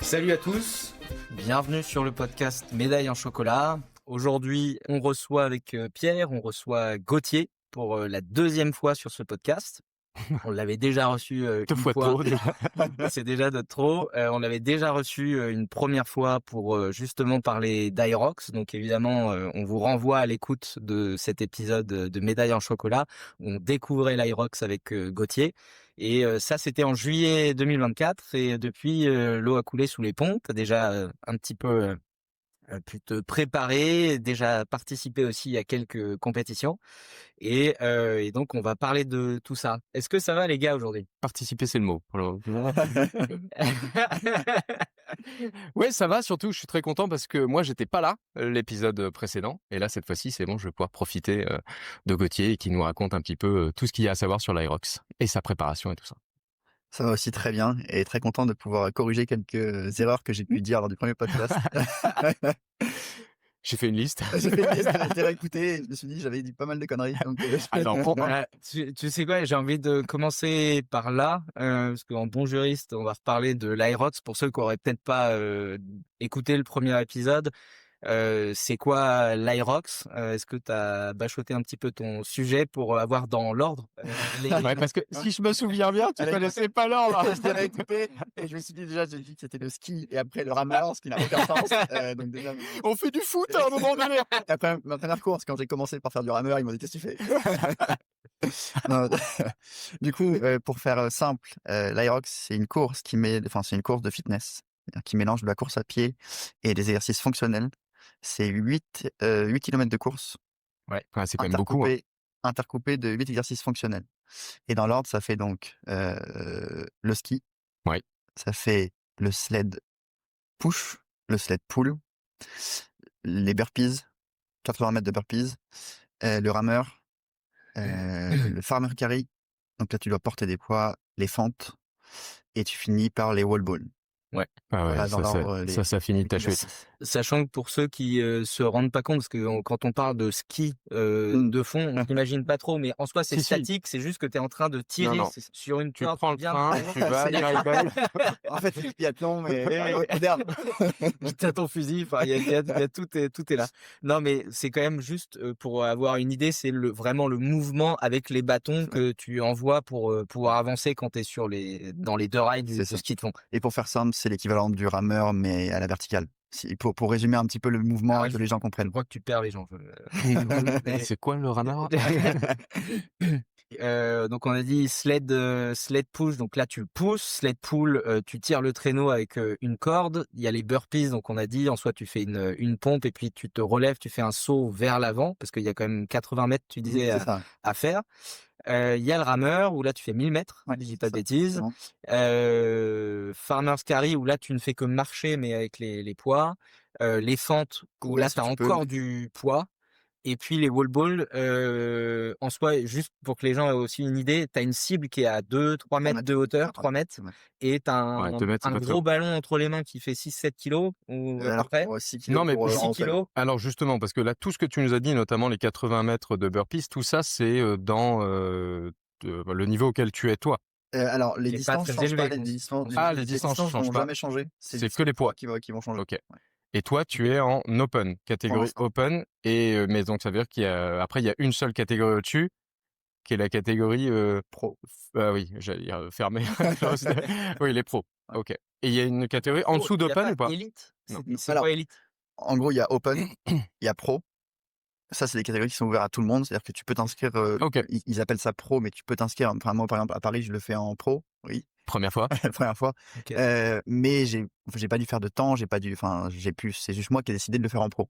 Salut à tous, bienvenue sur le podcast Médaille en chocolat. Aujourd'hui, on reçoit avec Pierre, on reçoit Gauthier pour la deuxième fois sur ce podcast. On l'avait déjà reçu Deux une fois fois, trop, déjà. c'est déjà de trop. On l'avait déjà reçu une première fois pour justement parler d'Aerox. Donc évidemment, on vous renvoie à l'écoute de cet épisode de Médaille en chocolat où on découvrait l'Aerox avec Gauthier. Et ça, c'était en juillet 2024. Et depuis, l'eau a coulé sous les ponts. Tu as déjà un petit peu pu te préparer, déjà participé aussi à quelques compétitions. Et donc, on va parler de tout ça. Est-ce que ça va, les gars, aujourd'hui? Participer, c'est le mot. Ouais, ça va. Surtout, je suis très content parce que moi, j'étais pas là l'épisode précédent. Et là, cette fois-ci, c'est bon, je vais pouvoir profiter de Gauthier qui nous raconte un petit peu tout ce qu'il y a à savoir sur l'Aerox et sa préparation et tout ça. Ça va aussi très bien et très content de pouvoir corriger quelques erreurs que j'ai pu dire lors du premier podcast. J'ai fait une liste. J'ai fait une liste, j'ai réécouté et je me suis dit j'avais dit pas mal de conneries. Donc, Alors, tu sais quoi, j'ai envie de commencer par là, parce qu'en bon juriste, on va reparler de l'Aerox pour ceux qui auraient peut-être pas écouté le premier épisode. C'est quoi l'Aerox? Est-ce que tu as bachoté un petit peu ton sujet pour avoir dans l'ordre ouais, parce que si je me souviens bien, tu connaissais pas l'ordre. je l'ai réécouté et je me suis dit déjà j'ai dit que c'était le ski et après le rameur, ce qui n'a aucun sens. Donc déjà, On fait du foot à un moment donné. après ma première course, quand j'ai commencé par faire du rameur, ils m'ont dit qu'est-ce que tu fais? Non, du coup, pour faire simple, l'Aerox c'est une course c'est une course de fitness qui mélange de la course à pied et des exercices fonctionnels. C'est 8 kilomètres de course. Ouais, c'est quand même beaucoup. Hein. Intercoupé de 8 exercices fonctionnels. Et dans l'ordre, ça fait donc le ski. Ouais. Ça fait le sled push, le sled pull, les burpees, 80 mètres de burpees, le rameur, le farmer carry. Donc là, tu dois porter des poids, les fentes, et tu finis par les wall balls. Ouais. Ah ouais, Voilà, dans l'ordre, ça finit ta chouette. Sachant que pour ceux qui se rendent pas compte, parce que quand on parle de ski de fond, on n'imagine pas trop, mais en soi c'est statique, c'est juste que tu es en fusil tirer sur une tu corde. prends le train, tu vas, En fait, c'est le biathlon, mais moderne. T'as ton fusil, enfin, y a tout est là. Non, mais c'est quand même juste pour avoir une idée, c'est vraiment le mouvement avec les bâtons que tu envoies pour pouvoir avancer quand t'es dans les deux rails du ski de fond. Et pour faire simple, c'est l'équivalent du rameur, mais à la verticale. Pour résumer un petit peu le mouvement et que les gens comprennent. Je crois que tu perds les gens. C'est quoi le rameur? Donc on a dit sled push, donc là tu pousses, sled pull, tu tires le traîneau avec une corde. Il y a les burpees, donc on a dit en soi tu fais une pompe et puis tu te relèves, tu fais un saut vers l'avant parce qu'il y a quand même 80 mètres, tu disais, à faire. Il y a le rameur où là tu fais 1000 mètres, je dis pas de bêtises. Farmer's carry où là tu ne fais que marcher mais avec les poids. Les fentes où là tu as encore du poids. Et puis les wall balls, en soi, juste pour que les gens aient aussi une idée, tu as une cible qui est à 2-3 mètres de hauteur, 3 mètres, et tu as un gros ballon entre les mains qui fait 6-7 kilos, ou à peu près. 6 kilos. Non, mais 6 kilos. Alors justement, parce que là, tout ce que tu nous as dit, notamment les 80 mètres de burpees, tout ça, c'est dans le niveau auquel tu es toi. Alors, les distances ne changent pas. Les distances changent vont jamais changer. C'est que les poids qui vont changer. Ok. Ouais. Et toi, tu es en open, catégorie open, et mais donc ça veut dire après il y a une seule catégorie au-dessus, qui est la catégorie pro. Oui, j'allais dire fermée. Oui, les pros. Ouais. Ok. Et il y a une catégorie en dessous d'open ou pas? Élite. Non. C'est quoi élite? En gros, il y a open, il y a pro. Ça, c'est des catégories qui sont ouvertes à tout le monde. C'est-à-dire que tu peux t'inscrire. Ils appellent ça pro, mais tu peux t'inscrire. Enfin, moi, par exemple, à Paris, je le fais en pro. Oui. Première fois. Première fois. Okay. Mais j'ai pas dû faire de temps. C'est juste moi qui ai décidé de le faire en pro.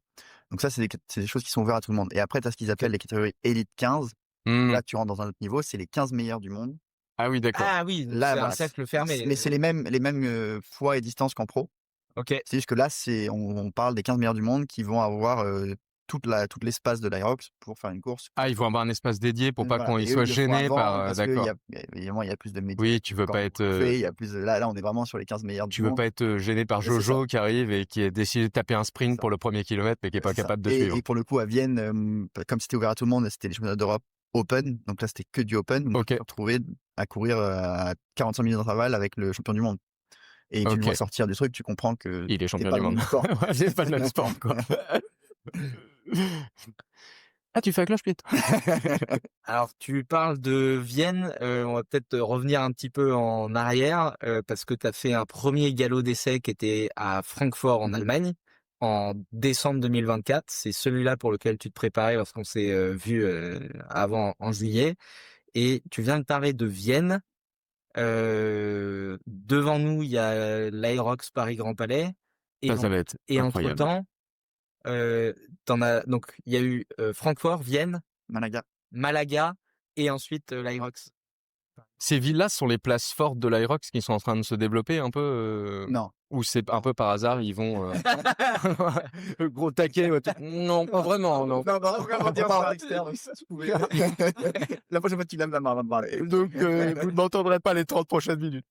Donc ça, c'est des choses qui sont ouvertes à tout le monde. Et après, tu as ce qu'ils appellent les catégories Elite 15. Là, tu rentres dans un autre niveau. C'est les 15 meilleurs du monde. Ah oui, d'accord. Ah oui, là, c'est un cercle fermé. Mais c'est les mêmes poids et distances qu'en pro. Ok. C'est juste que là, on parle des 15 meilleurs du monde qui vont avoir tout l'espace de l'Aerox pour faire une course. Ah, ils vont avoir un espace dédié pour pas Voilà. qu'ils Et eux, soient ils le font gênés avant par. parce qu'il D'accord. évidemment, il y a plus de médias. Oui, tu veux pas être. Il y a plus là, on est vraiment sur les 15 meilleurs du Tu veux monde. pas être gêné par C'est ça. Jojo qui arrive et qui a décidé de taper un C'est sprint ça. pour le premier kilomètre mais qui est pas C'est ça. capable de suivre. Et pour le coup, à Vienne, comme c'était ouvert à tout le monde, c'était les championnats d'Europe Open. Donc là, c'était que du Open. Donc, Ok. je me suis retrouvé à courir à 45 minutes d'intervalle avec le champion du monde. Et tu le Ok. vois sortir du truc, tu comprends que Il est t'es champion pas du dans le monde. même sport. Ouais, c'est pas le même sport, quoi. Ah, tu fais la cloche, Pete? Alors, tu parles de Vienne, on va peut-être revenir un petit peu en arrière, parce que tu as fait un premier galop d'essai qui était à Francfort en Allemagne en décembre 2024. C'est celui-là pour lequel tu te préparais lorsqu'on s'est vu avant en juillet. Et tu viens de parler de Vienne. Devant nous, il y a l'Aerox Paris Grand Palais. Et, Ça va être et incroyable. entre-temps, donc il y a eu Francfort, Vienne, Malaga et ensuite l'Aerox. Ces villes-là sont les places fortes de l'Aerox qui sont en train de se développer un peu Non. ou c'est un peu par hasard, ils vont gros taquet. Non, pas vraiment, non. Non, vraiment dire ça externe. La prochaine fois, tu lèves la main avant de parler. Donc, vous ne m'entendrez pas les 30 prochaines minutes.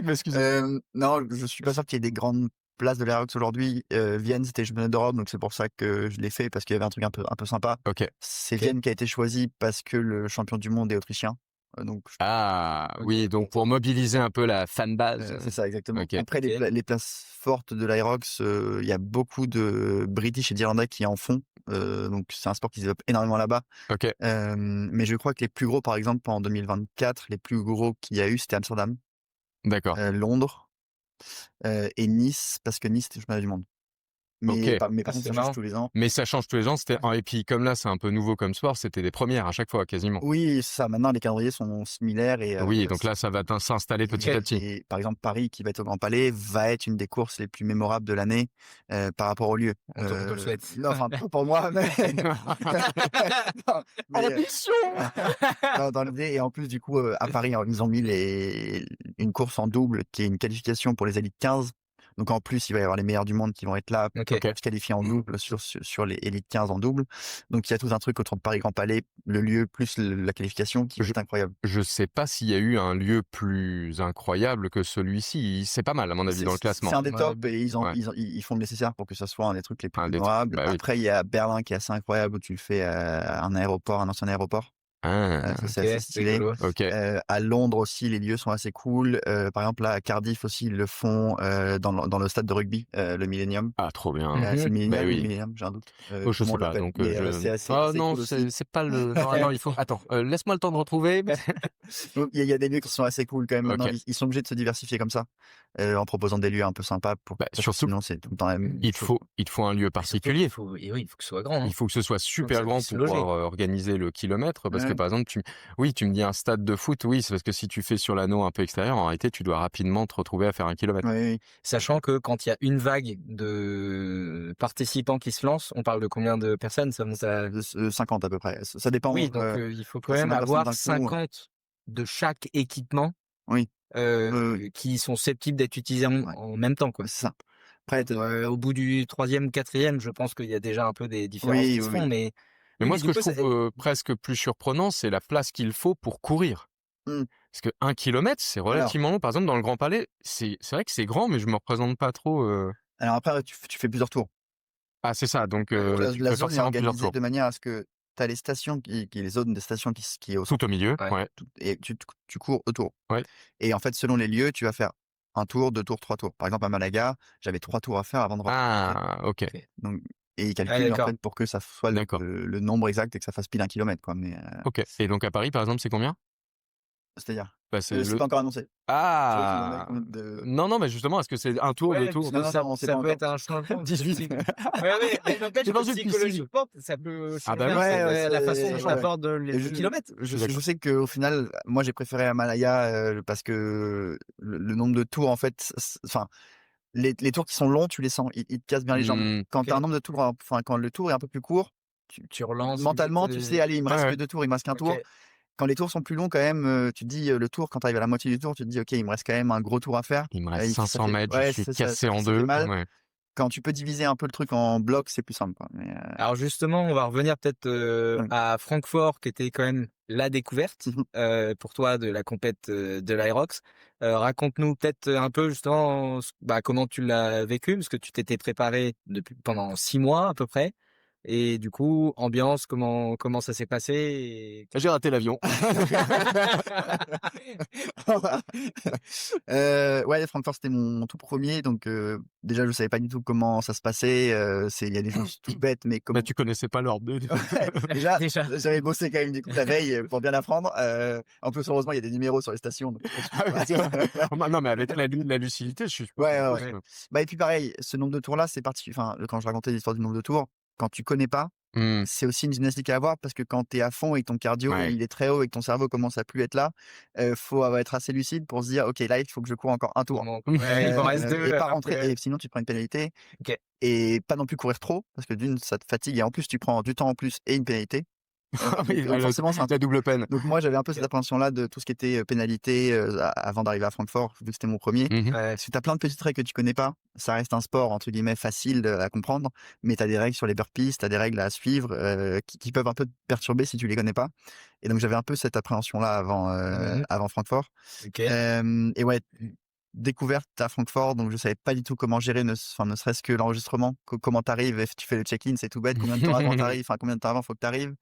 Excusez. Non, je suis pas sûr qu'il y ait des grandes places de l'Aerox aujourd'hui. Vienne, c'était le championnat d'Europe, donc c'est pour ça que je l'ai fait, parce qu'il y avait un truc un peu sympa. Ok. C'est Vienne qui a été choisi parce que le champion du monde est autrichien. Donc, Ah, oui, donc pour mobiliser un peu la fanbase. c'est ça, exactement. Ok. Après, les places fortes de l'Aerox, il y a beaucoup de British et d'Irlandais qui en font. Donc, c'est un sport qui se développe énormément là-bas. Ok. Mais je crois que les plus gros, par exemple, en 2024, les plus gros qu'il y a eu, c'était Amsterdam, D'accord. Londres et Nice, parce que Nice, c'était le championnat du monde. Mais Ok. par contre, c'est ça change marrant. tous les ans. Mais ça change tous les ans. Et puis comme là, c'est un peu nouveau comme sport, c'était des premières à chaque fois, quasiment. Oui, ça. Maintenant, les calendriers sont similaires. Et, Oui, donc là, ça va s'installer petit à petit. Et par exemple, Paris, qui va être au Grand Palais, va être une des courses les plus mémorables de l'année par rapport au lieu. On te le souhaite. Non, enfin, pas pour moi, mais... Non, Ambition. dans l'idée. Et en plus, du coup, à Paris, ils ont mis une course en double qui est une qualification pour les élites 15. Donc en plus, il va y avoir les meilleurs du monde qui vont être là pour se qualifier en double sur les élites 15 en double. Donc il y a tout un truc autour de Paris Grand Palais, le lieu plus la qualification qui est incroyable. Je sais pas s'il y a eu un lieu plus incroyable que celui-ci. C'est pas mal, à mon avis, dans le classement. C'est un des tops et ils font le nécessaire pour que ça soit un des trucs les plus mémorables. Après, il y a Berlin qui est assez incroyable où tu le fais à un ancien aéroport. Ah, ça, c'est assez stylé. À Londres aussi, les lieux sont assez cool. Par exemple, là, à Cardiff aussi, ils le font dans le stade de rugby, le Millennium. Ah, trop bien. C'est le Millennium, j'ai un doute. Je sais pas. Donc, non, cool c'est pas le. Non, il faut. Attends, laisse-moi le temps de retrouver. Il y a des lieux qui sont assez cool quand même. Maintenant, ils sont obligés de se diversifier comme ça, en proposant des lieux un peu sympas. Surtout, sinon, c'est tout le temps la même il te faut un lieu particulier. Il faut que ce soit grand. Il faut que ce soit super grand pour pouvoir organiser le kilomètre. Parce que par exemple, tu me dis un stade de foot, oui, c'est parce que si tu fais sur l'anneau un peu extérieur, en réalité, tu dois rapidement te retrouver à faire 1 kilomètre. Oui. Sachant que quand il y a une vague de participants qui se lancent, on parle de combien de personnes? Ça monte à 50 à peu près. Ça dépend. Oui, donc il faut quand même avoir 50 de chaque équipement qui sont susceptibles d'être utilisés en même temps, quoi. C'est ça. Après, au bout du 3e, 4e, je pense qu'il y a déjà un peu des différences qui se font, mais moi, ce que je trouve presque plus surprenant, c'est la place qu'il faut pour courir. Parce que 1 kilomètre, c'est relativement long. Par exemple, dans le Grand Palais, c'est vrai que c'est grand, mais je me représente pas trop. Alors après, tu fais plusieurs tours. Ah, c'est ça. Donc, tu la peux zone est forcément plusieurs tours. organisée de manière à ce que tu as les stations, les zones des stations qui est tout au milieu. Ouais. Et tu cours autour. Ouais. Et en fait, selon les lieux, tu vas faire 1 tour, 2 tours, 3 tours. Par exemple, à Malaga, j'avais 3 tours à faire avant de rentrer. Ah, ok. Donc, et ils calculent en fait pour que ça soit le nombre exact et que ça fasse pile 1 kilomètre, quoi. Mais, ok. Et donc à Paris, par exemple, c'est combien? C'est-à-dire c'est pas encore annoncé. Ah non, mais justement, est-ce que c'est 1 tour, 2 tours? Ça peut être un changement. 18. Psychologiquement, ça peut changer la façon dont on aborde les kilomètres. Je sais qu'au final, moi, j'ai préféré à Malaya parce que le nombre de tours, en fait, enfin, les tours qui sont longs, tu les sens, ils te cassent bien les jambes. Quand tu as un nombre de tours, enfin, quand le tour est un peu plus court, tu relances. Mentalement, tu sais, allez, il me reste que 2 tours, il me reste qu'un tour. Quand les tours sont plus longs, quand même, tu te dis, le tour, quand tu arrives à la moitié du tour, tu te dis, ok, il me reste quand même un gros tour à faire. Il me reste 500 mètres, je suis cassé en deux. quand tu peux diviser un peu le truc en blocs, c'est plus simple, quoi. Mais, Alors justement, on va revenir peut-être ouais. à Francfort, qui était quand même la découverte Mmh. pour toi de la compète de l'Aerox. Raconte-nous peut-être un peu justement comment tu l'as vécu, parce que tu t'étais préparé pendant 6 mois à peu près. Et du coup, ambiance, comment ça s'est passé J'ai raté l'avion. Ouais, Francfort, c'était mon tout premier, donc déjà, je savais pas du tout comment ça se passait, il y a des choses toutes bêtes, mais Bah, comme tu connaissais pas l'ordre de ouais, déjà, déjà? j'avais bossé quand même du coup la veille, pour bien apprendre, en plus, heureusement, il y a des numéros sur les stations, donc Ah oui, c'est vrai. Non, mais avec la lucidité, je suppose, ouais, en ouais, plus, ouais. Ouais. Bah et puis pareil, ce nombre de tours-là, c'est enfin, quand je racontais l'histoire du nombre de tours, quand tu connais pas, Mmh. c'est aussi une gymnastique à avoir parce que quand tu es à fond et que ton cardio, Ouais. il est très haut et que ton cerveau commence à plus être là, faut être assez lucide pour se dire: «OK, là, il faut que je cours encore un tour». Ouais, il m'en reste 2 Et pas rentrer après. et sinon tu prends une pénalité OK. et pas non plus courir trop parce que d'une, ça te fatigue et en plus tu prends du temps en plus et une pénalité. Ah Donc oui, donc forcément, c'est un la truc. double peine. Donc moi, j'avais un peu cette OK. appréhension-là de tout ce qui était, pénalité, avant d'arriver à Francfort, vu que c'était mon premier. Mmh. Ouais. Parce que tu as plein de petites règles que tu connais pas. Ça reste un sport entre guillemets «facile» à comprendre, mais tu as des règles sur les burpees, tu as des règles à suivre, qui peuvent un peu te perturber si tu les connais pas. Et donc j'avais un peu cette appréhension-là Mmh. avant Francfort. OK. Et ouais, découverte à Francfort, donc je savais pas du tout comment gérer ne serait-ce que l'enregistrement. Comment tu arrives et tu fais le check-in, c'est tout bête. Combien de temps avant tu arrives? Enfin, combien de temps avant faut que tu arrives?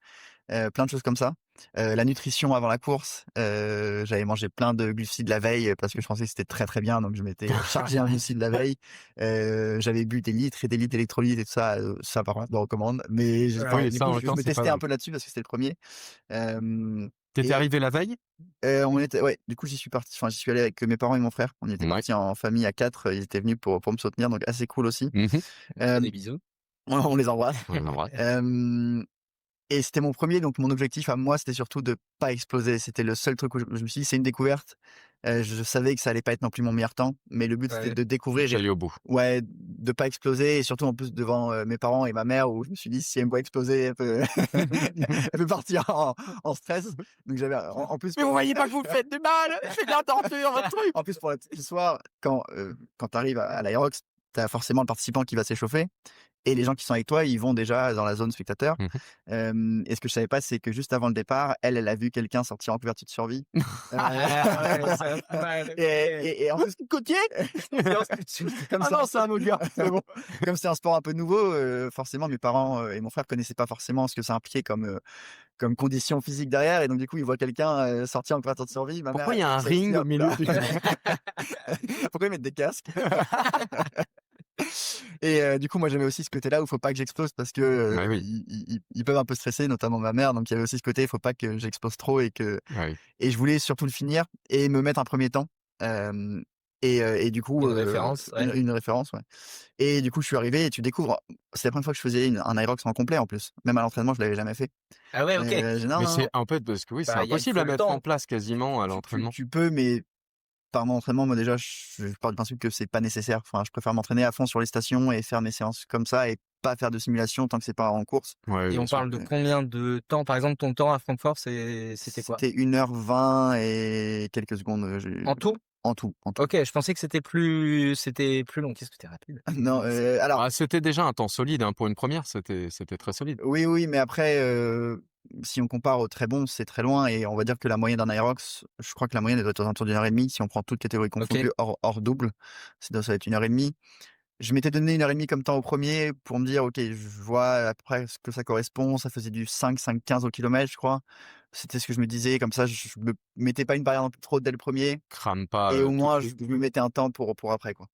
Plein de choses comme ça. La nutrition avant la course, j'avais mangé plein de glucides la veille, parce que je pensais que c'était très, très bien, donc je m'étais chargé en glucides la veille. J'avais bu des litres et des litres d'électrolytes et tout ça, ça par contre, je le recommande. Mais Ouais, Oui, du ça, coup, en même je temps, me c'est pas testais un mal. peu là-dessus parce que c'était le premier. Er Tu et arrivé la veille? on était ouais, du coup, j'y suis allé avec mes parents et mon frère. On était Ouais. partis en famille à 4, ils étaient venus pour me soutenir, donc assez cool aussi. Mmh. on te fait Hem, des bisous. on les embrasse. On les embrasse. Hem Et c'était mon premier, donc mon objectif à moi, c'était surtout de pas exploser. C'était le seul truc où je me suis dit: «C'est une découverte». Je savais que ça allait pas être non plus mon meilleur temps, mais le but, c'était Ouais. de Faut que découvrir tu ailles au bout. ouais, de pas exploser et surtout, en plus, devant, mes parents et ma mère où je me suis dit: «Si elle me voit exploser, elle peut elle peut partir en stress». Donc j'avais en plus Mais vous pour voyez pas que vous me faites du mal? C'est de la torture, votre truc! en plus pour la petite histoire, quand tu arrives à l'Aerox, tu as forcément le participant qui va s'échauffer et les gens qui sont avec toi, ils vont déjà dans la zone spectateur. Mmh. Et ce que je savais pas, c'est que juste avant le départ, elle a vu quelqu'un sortir en couverture de survie. Heu, Ah ouais, ça a mal, OK. et en plus Côtier? comme Ah ça non, c'est un autre gars, c'est bon. comme c'est un sport un peu nouveau, forcément mes parents, et mon frère connaissaient pas forcément ce que ça impliquait comme condition physique derrière et donc du coup, ils voient quelqu'un, sortir en couverture de survie. Ma mère, Pourquoi il y a un ça excite ring un au peu milieu là. du Pourquoi ils mettent des casques? Et du coup, moi, j'avais aussi ce côté-là où faut pas que j'explose parce que, Ouais, oui. ils peuvent un peu stresser, notamment ma mère, donc il y avait aussi ce côté, il faut pas que j'explose trop Ah oui. et je voulais surtout le finir et me mettre un premier temps. Hem et du coup, Une référence, ouais. une référence, ouais. Et du coup, je suis arrivé et tu découvres c'est la première fois que je faisais un Aerox en complet en plus. Même à l'entraînement, je l'avais jamais fait. Ah ouais, OK. J'ai non, Mais non, c'est non. en fait, parce que oui, c'est Bah, il impossible faut à le mettre en temps. place quasiment à Tu l'entraînement. tu peux, mais par mon entraînement, moi déjà, je pars du principe que c'est pas nécessaire. Enfin, je préfère m'entraîner à fond sur les stations et faire mes séances comme ça et pas faire de simulation tant que c'est pas en course. Ouais, Et bien on sûr. parle de combien de temps? Par exemple, ton temps à Francfort, c'était quoi? C'était 1h20 et quelques secondes, En tout? en tout, en tout. OK, je pensais que c'était plus long. Qu'est-ce que tu rapide? Non, alors Ah, c'était déjà un temps solide, hein, pour une première, c'était très solide. oui, oui, mais après, si on compare aux très bons, c'est très loin et on va dire que la moyenne d'un Aerox, je crois que la moyenne, elle doit être aux alentours d'1h30 si on prend toutes catégories OK. confondues hors double, ça doit être 1h30. Je m'étais donné 1h30 comme temps au premier pour me dire: «OK, je vois à peu près ce que ça correspond». Ça faisait du 5-5-15 au kilomètre, je crois. C'était ce que je me disais, comme ça je me mettais pas une barrière non plus trop dès le premier Crame pas, et au tout moins je me mettais un temps pour après, quoi.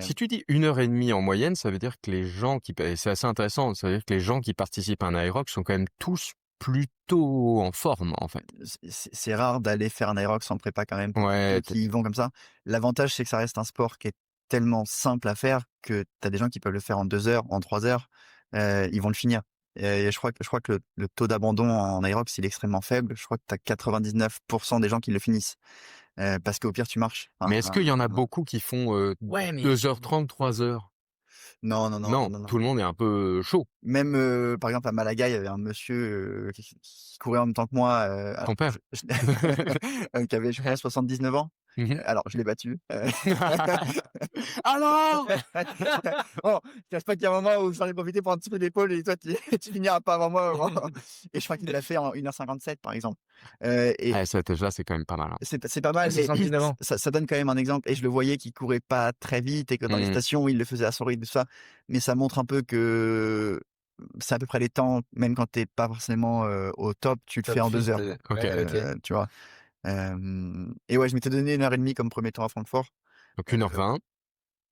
Si tu dis 1 heure et demie en moyenne, ça veut dire que les gens et c'est assez intéressant, ça veut dire que les gens qui participent à un Aerox sont quand même tous plutôt en forme, en fait. C'est rare d'aller faire un Aerox en prépa quand même pour ceux Ouais, qui y vont comme ça. L'avantage, c'est que ça reste un sport qui est tellement simple à faire que tu as des gens qui peuvent le faire en 2 heures, en 3 heures, ils vont le finir. Et je crois que le taux d'abandon en Aerox, il est extrêmement faible. Je crois que tu as 99 des gens qui le finissent, parce qu'au pire, tu marches. mais est-ce qu'il y en a Enfin, beaucoup qui font, Ouais, mais 2h30, 3 heures? non, non, non, non, Non, non, non. tout le monde est un peu chaud. Même, par exemple à Malaga, il y avait un monsieur, qui courait en même temps que moi, alors Ton père? qui avait je crois 79 ans. Mmh. Alors je l'ai battu, Alors? bon, je cache pas qu'il y a un moment où j'en ai profité pour un petit peu d'épaule et toi tu tu finiras pas avant moi, vraiment. Et je crois qu'il l'a fait en 1h57 par exemple, et Ouais, ça déjà, c'est quand même pas mal, hein. c'est pas mal, mais 69 ans. ça donne quand même un exemple et je le voyais qu'il courait pas très vite et que dans les Mmh. stations, il le faisait à son rythme, tout ça. Mais ça montre un peu que c'est à peu près les temps, même quand tu es pas forcément, au top, tu le fais Top en 2 fit, heures, quoi. OK. OK. Tu vois? Et ouais, je m'étais donné 1h30 comme premier temps à Francfort. Donc Heu 1h20.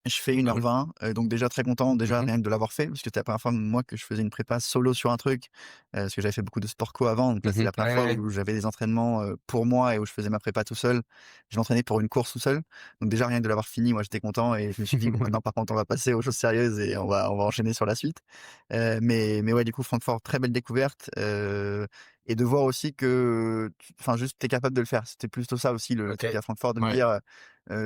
je fais Cool. 1h20, donc déjà très content, déjà Mmh. rien que de l'avoir fait, parce que c'était la première fois, moi, que je faisais une prépa solo sur un truc, parce que j'avais fait beaucoup de sport co avant, donc là, c'est Mmh. la première Ouais, fois ouais. où j'avais des entraînements, pour moi et où je faisais ma prépa tout seul. Je m'entraînais pour une course tout seul, donc déjà rien que de l'avoir fini, moi, j'étais content et je me suis dit: «Bon, maintenant, par contre, on va passer aux choses sérieuses et on va enchaîner sur la suite». Mais ouais, du coup, Francfort, très belle découverte, et de voir aussi que enfin, juste, tu es capable de le faire. C'était plutôt ça aussi le truc OK. à Francfort, de me Ouais. dire,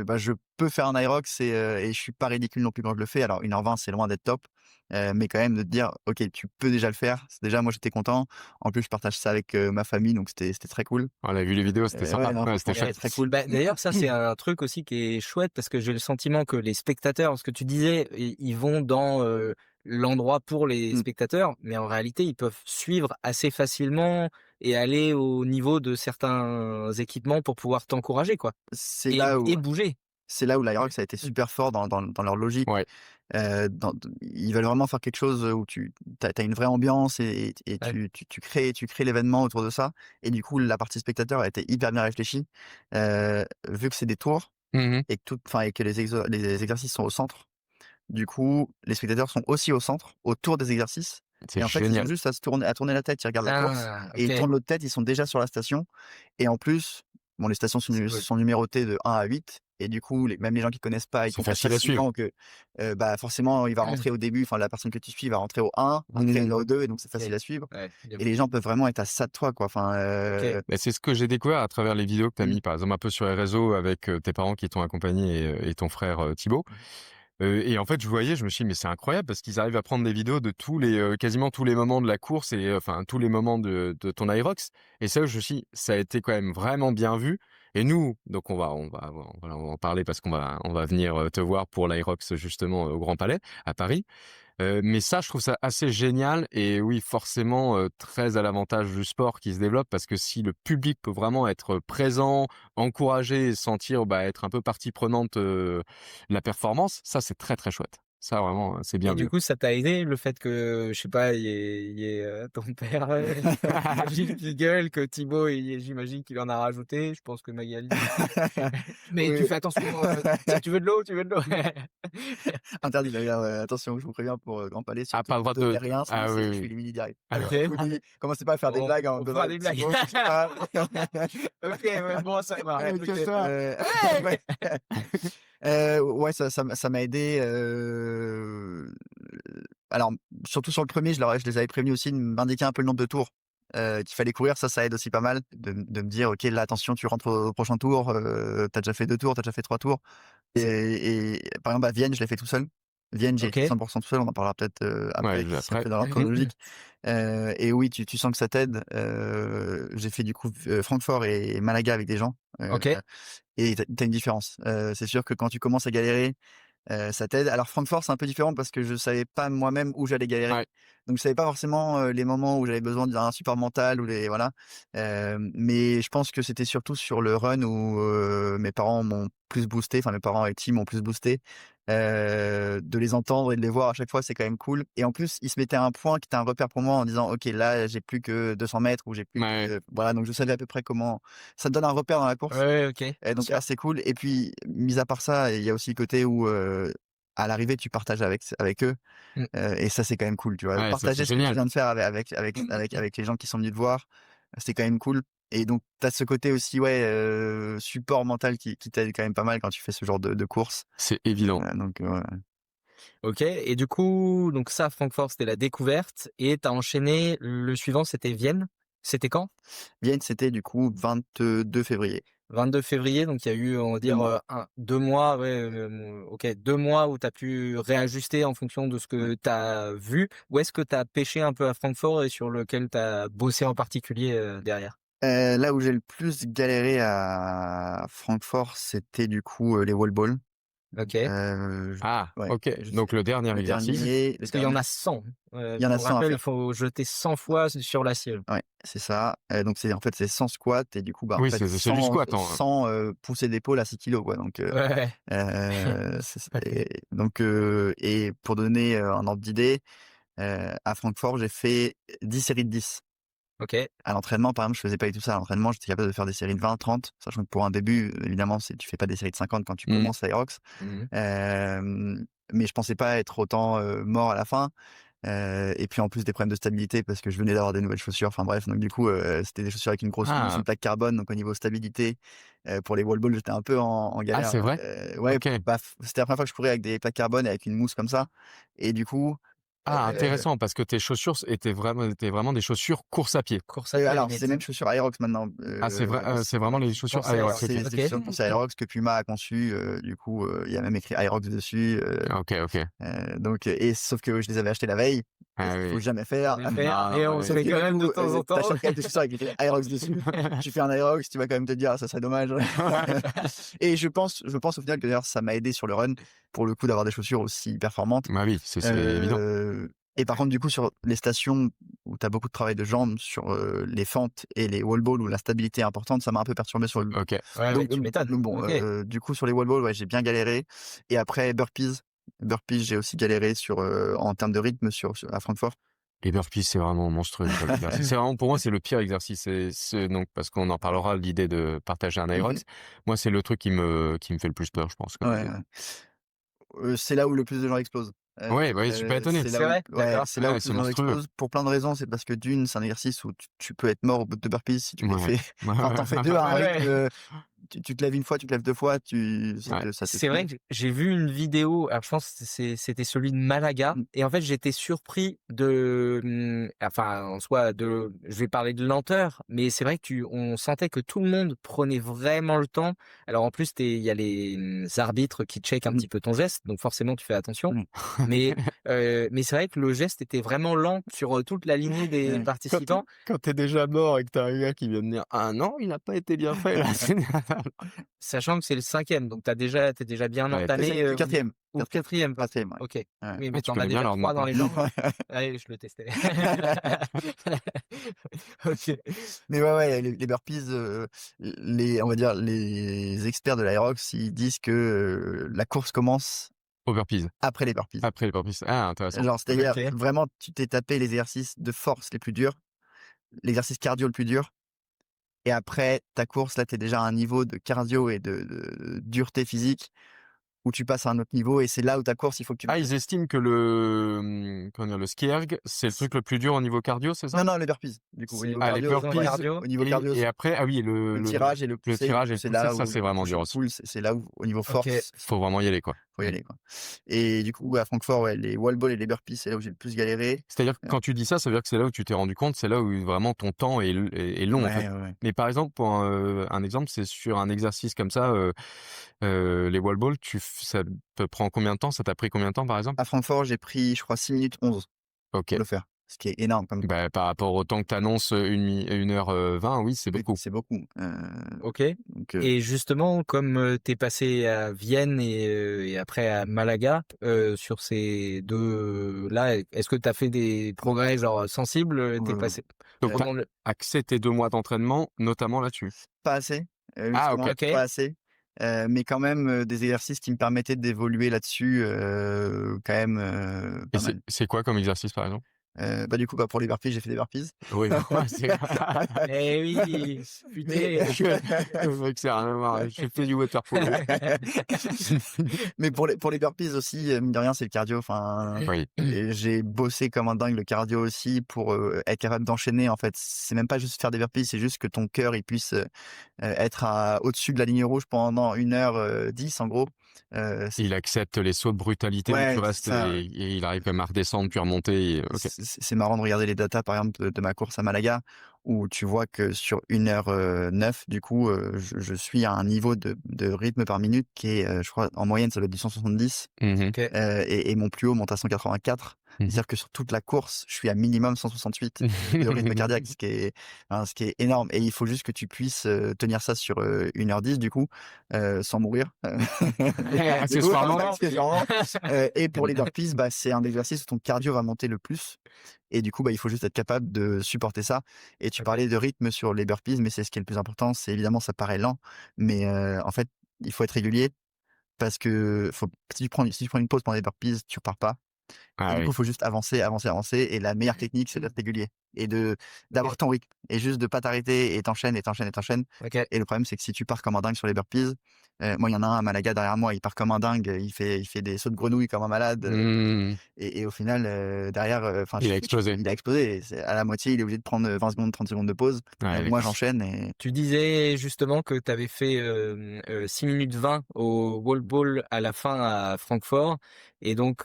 bah, je peux faire un Irox et je suis pas ridicule non plus quand je le fais. Alors 1h20, c'est loin d'être top, mais quand même de te dire: «OK, tu peux déjà le faire». C'est déjà, moi, j'étais content. En plus, je partage ça avec, ma famille, donc c'était très cool. On a vu les vidéos, c'était Ouais, sympa. non, Ouais, franchement, c'était c'était chouette. très cool. Bah, d'ailleurs, ça, c'est un truc aussi qui est chouette parce que j'ai le sentiment que les spectateurs, ce que tu disais, ils vont dans l'endroit pour les Mmh. spectateurs, mais en réalité, ils peuvent suivre assez facilement et aller au niveau de certains équipements pour pouvoir t'encourager, quoi, C'est et, là où et bouger. c'est là où l'Irox a été super fort dans leur logique. Ouais. Ils veulent vraiment faire quelque chose où tu as une vraie ambiance et Ouais. tu crées l'événement autour de ça, et du coup, la partie spectateur a été hyper bien réfléchie. Vu que c'est des tours Mmh. et que les exercices sont au centre, du coup, les spectateurs sont aussi au centre, autour des exercices, C'est et en fait, ils ont génial. juste à tourner la tête. Ils regardent la course Ah, et ils OK, tournent l'autre tête, ils sont déjà sur la station, et en plus, bon, les stations c'est cool. sont numérotées de 1 à 8, et du coup, même les gens qui connaissent pas, ils C'est comprennent facile à suivre. facilement que, bah, forcément, il va rentrer au début, enfin, la personne que tu suis va rentrer au 1, après elle Mmh. va au 2, et donc c'est OK. facile à suivre, Ouais, bien et les vu. gens peuvent vraiment être à ça de toi, quoi. Enfin, OK. Bah, c'est ce que j'ai découvert à travers les vidéos que tu as mmh, mis, par exemple, un peu sur les réseaux avec, tes parents qui t'ont accompagné et ton frère, Thibaut. Mmh. Et en fait, je voyais, je me suis dit: «Mais c'est incroyable» parce qu'ils arrivent à prendre des vidéos de tous les, quasiment tous les moments de la course et enfin tous les moments de ton Irox, et ça, je me suis dit: «Ça a été quand même vraiment bien vu», et nous, donc on va en parler parce qu'on va venir, te voir pour l'Irox justement, au Grand Palais, à Paris. Mais ça, je trouve ça assez génial et oui, forcément, très à l'avantage du sport qui se développe parce que si le public peut vraiment être présent, encourager et sentir, bah, être un peu partie prenante, de la performance, ça, c'est très, très chouette. Ça vraiment, c'est bien Et du vu. coup, ça t'a aidé le fait que, je sais pas, il y ait ton père, j'imagine qu'il gueule, que Thibaut, j'imagine qu'il en a rajouté. Je pense que Magali aussi. Mais tu oui. fais attention, tiens, tu veux de l'eau? Tu veux de l'eau? Interdit d'ailleurs, attention, je vous préviens pour, Grand Palais, Ah, surtout pas le ne droit donnez de rien, sinon ah oui, je suis oui. éliminé direct. OK. Je vous le dis, commencez pas à faire des blagues en On donnant fera des des petits blagues. mots, je sais pas. OK, ouais, bon, ça va, Que respecté. ça. Ouais. Ouais, ça m'a aidé, alors surtout sur le premier, je les avais prévenus aussi de m'indiquer un peu le nombre de tours, qu'il fallait courir. Ça aide aussi pas mal de me dire: «OK, là attention, tu rentres au prochain tour, tu déjà fait 2 tours, t'as déjà fait 3 tours». Et par exemple à Vienne, je l'ai fait tout seul. Vienne, j'ai été OK. 100 tout seul, on en parlera peut-être, après, Ouais, si un après. peu dans l'ordre chronologique. Et oui, tu sens que ça t'aide. J'ai fait du coup, Francfort et Malaga avec des gens, OK. et tu as une différence. C'est sûr que quand tu commences à galérer, ça t'aide. Alors Francfort, c'est un peu différent parce que je savais pas moi-même où j'allais galérer. Ouais. Donc je savais pas forcément, les moments où j'avais besoin d'un support mental ou les voilà. Mais je pense que c'était surtout sur le run où, mes parents m'ont plus boosté, enfin mes parents et Tim m'ont plus boosté. De les entendre et de les voir à chaque fois, c'est quand même cool, et en plus, ils se mettaient à un point qui était un repère pour moi en disant: «OK, là, j'ai plus que 200 mètres ou j'ai plus Ouais. que» voilà, donc je savais à peu près comment ça te donne un repère dans la course. Ouais, OK, Et bien donc sûr. assez cool, et puis mis à part ça, il y a aussi le côté où, à l'arrivée, tu partages avec eux, Mmh. et ça, c'est quand même cool, tu vois? Ouais, ça, c'est Partager ce que tu génial. viens de faire avec les gens qui sont venus te voir, c'est quand même cool, et donc tu as ce côté aussi, ouais, support mental qui t'aide quand même pas mal quand tu fais ce genre de course, C'est évident. donc ouais. OK, et du coup, donc ça, Francfort, c'était la découverte, et tu as enchaîné, le suivant, c'était Vienne. C'était quand? Vienne, c'était du coup 22 février, 22 février, donc il y a eu, on va 2 dire, mois. 2 mois, ouais, OK, 2 mois où tu as pu réajuster en fonction de ce Ouais. que tu as vu. Où est-ce que tu as pêché un peu à Francfort et sur lequel tu as bossé en particulier, derrière? Là où j'ai le plus galéré à Francfort, c'était du coup, les wall balls. OK. Je Ah, ouais, OK. je Donc sais le dernier le exercice. dernier le Parce qu'il y en dernier, a 100. il y en a Pour 100 à rappel, il faire. faut jeter 100 fois sur l'acier. Ouais, c'est ça. Donc c'est en fait, c'est 100 squats et du coup, bah, en Oui, fait c'est du 100 squat, hein. 100, poussées d'épaule à 6 kilogrammes quoi, donc Ouais. et pour donner, un ordre d'idée, à Francfort, j'ai fait 10 séries de 10. OK. À l'entraînement, par exemple, je faisais pas du tout ça. À l'entraînement, j'étais capable de faire des séries de 20, 30, sachant que pour un début, évidemment, tu fais pas des séries de 50 quand tu Mmh. commences l'Aerox. Mmh. Mais je pensais pas être autant, mort à la fin. Et puis en plus des problèmes de stabilité parce que je venais d'avoir des nouvelles chaussures. Enfin bref, donc du coup, c'était des chaussures avec une grosse mousse, Ah! une plaque carbone. Donc au niveau stabilité, pour les wall balls, j'étais un peu en Ah, galère. c'est vrai? Ouais, OK. bah, c'était la première fois que je courais avec des plaques carbone et avec une mousse comme ça. Et du coup, Ah, intéressant parce que tes chaussures étaient vraiment des chaussures course à pied. Course à pied alors c'est limite. même chaussures Aerox maintenant. Ah, c'est vrai, c'est vraiment les chaussures Pensez Aerox, Aerox. OK. C'est OK. des chaussures pensées Aerox que Puma a conçues. Du coup, il y a même écrit Aerox dessus. OK, OK. Donc et sauf que je les avais achetées la veille, Ah ce qu'il faut oui. jamais faire. Les faire Non, et non, on ouais. se Sauf fait que quand du même de coup, temps en temps. t'achètes quand même des chaussures avec écrit Aerox dessus. Tu fais un Aerox, tu vas quand même te dire: «Ah, ça serait dommage». Et je pense au final que d'ailleurs ça m'a aidé sur le run, pour le coup, d'avoir des chaussures aussi performantes. Bah oui, c'est évident. Et par contre, du coup, sur les stations où tu as beaucoup de travail de jambes, sur, les fentes et les wall balls où la stabilité est importante, ça m'a un peu perturbé sur le OK. Ouais, tu m'étonnes. donc bon, OK. du coup, sur les wall balls, ouais, j'ai bien galéré. Et après burpees, j'ai aussi galéré sur, en termes de rythme à Francfort. Les burpees, c'est vraiment monstrueux comme exercice. C'est vraiment pour moi, c'est le pire exercice. C'est donc parce qu'on en parlera, l'idée de partager un Mmh. Aerox. Moi, c'est le truc qui me fait le plus peur, je pense, comme Ouais, idée. ouais. C'est là où le plus de gens explosent. Ouais, ouais, je suis pas étonné. C'est là C'est où vrai? ouais, D'accord. c'est là où Ouais, le plus c'est de gens monstrueux. explosent pour plein de raisons. C'est parce que d'une, c'est un exercice où tu peux être mort au bout de 2 burpees si tu les Ouais. fais. Ouais, Enfin, tu fais 2 à un Ouais, rythme, ouais. tu te lèves une fois, tu te lèves 2 fois, ouais. ça te C'est vrai tue. que j'ai vu une vidéo, alors je pense que c'était celui de Malaga Mmh. et en fait j'étais surpris enfin en soi je vais parler de lenteur, mais c'est vrai que on sentait que tout le monde prenait vraiment le temps. Alors en plus il y a les arbitres qui checkent un Mmh. petit peu ton geste, donc forcément tu fais attention. Mmh. Mais c'est vrai que le geste était vraiment lent sur toute la lignée des Ouais. participants. Quand t'es déjà mort et que t'as un gars qui vient de dire: «Ah non, il a pas été bien fait là». Sachant que c'est le 5e, donc t'es déjà bien Ouais, C'est entamé, le 4e, ou le 4e, pardon. 4e, ouais. OK. Ouais. Oui, ouais, mais tu tu as connais bien déjà leur 3 dans les jambes. Ouais. Allez, je le testais. OK. Mais ouais, les burpees, on va dire les experts de l'Aerox, ils disent que, la course commence Au burpees. après les burpees. Après les burpees. Ah, intéressant. Genre, c'est-à-dire OK. vraiment, tu t'es tapé les exercices de force les plus durs, l'exercice cardio le plus dur, et après ta course, là, tu es déjà à un niveau de cardio et de dureté physique où tu passes à un autre niveau, et c'est là où ta course, il faut que tu Ah, ils estiment que comment dire? Le ski erg, c'est le truc le plus dur au niveau cardio, c'est ça? non, les burpees, du coup, au C'est niveau Ah, les cardio, besoins burpees cardio. au niveau cardio, et après, ah oui, le tirage et le le pousser, tirage et le c'est pousser, là ça, où c'est le vraiment push dur and aussi. pull, c'est là où, au niveau OK. force, Faut vraiment y aller, quoi. faut y Mmh. aller, quoi. Et du coup, à Francfort, ouais, les wall balls et les burpees, c'est là où j'ai le plus galéré. C'est-à-dire que quand tu dis ça, ça veut dire que c'est là où tu t'es rendu compte, c'est là où vraiment ton temps est long, en fait. Ouais, ouais, ouais. Mais par exemple, pour un exemple, c'est sur un exercice comme ça, les wall balls, ça te prend combien de temps? Ça t'a pris combien de temps, par exemple? À Francfort, j'ai pris, je crois, 6 minutes 11 OK. pour le faire, ce qui est énorme comme temps. Bah, par rapport au temps que tu annonces, 1 heure 20, oui, c'est Oui, beaucoup. c'est beaucoup. OK. Donc, Et justement, comme, tu es passé à Vienne et après à Malaga, sur ces 2 là, est-ce que tu as fait des progrès genre sensibles? Tu es heu, passé Donc tu pendant le axé tes 2 mois d'entraînement, notamment là-dessus? pas assez, Ah, justement, OK. OK. pas assez, mais quand même, des exercices qui me permettaient d'évoluer là-dessus, quand même, Et pas mal. c'est quoi comme exercice, par exemple? Bah, du coup, bah, pour les burpees, j'ai fait des burpees. Oui, ouais, c'est Eh oui! Mais Putain! c'est vrai que c'est rien à voir. J'ai fait du water polo. mais pour les burpees aussi, mine de rien, c'est le cardio. Enfin, Oui. et j'ai bossé comme un dingue le cardio aussi pour, être capable d'enchaîner, en fait. C'est même pas juste faire des burpees, c'est juste que ton cœur, il puisse, être au-dessus de la ligne rouge pendant 1h10 en gros. C'est Il accepte les sauts de brutalité où tu ouais, c'est restes ça, ouais. et il arrive quand même à redescendre puis à remonter OK. C'est marrant de regarder les datas, par exemple, de ma course à Malaga. où tu vois que sur 1h09, du coup, je suis à un niveau de rythme par minute qui est, je crois, en moyenne, ça doit être du 170, Mmh. OK. et mon plus haut monte à 184. Mmh. C'est-à-dire que sur toute la course, je suis à minimum 168 de rythme cardiaque, ce qui est énorme. Et il faut juste que tu puisses tenir ça sur 1h10, du coup, sans mourir. Du coup, Accessoirement. accessoirement. Et pour les burpees, bah, c'est un exercice où ton cardio va monter le plus. Et du coup, bah, il faut juste être capable de supporter ça. Et tu OK. parlais de rythme sur les burpees, mais c'est ce qui est le plus important. C'est évidemment, ça paraît lent, mais en fait, il faut être régulier parce que si tu prends une pause pendant les burpees, tu repars pas. Et Ah du coup, oui. il faut juste avancer, avancer, avancer. Et la meilleure technique, c'est d'être régulier et d'avoir ton rythme et juste de pas t'arrêter et t'enchaînes et t'enchaînes et t'enchaînes. OK. Et le problème, c'est que si tu pars comme un dingue sur les burpees, moi, il y en a un à Malaga derrière moi, il part comme un dingue, il fait des sauts de grenouille comme un malade. Mmh. Et au final, derrière, enfin, Il a explosé. il a explosé. À la moitié, il est obligé de prendre 20 secondes, 30 secondes de pause. Ouais, Moi, j'enchaîne et Tu disais justement que tu avais fait 6 minutes 20 au wall ball à la fin à Francfort et donc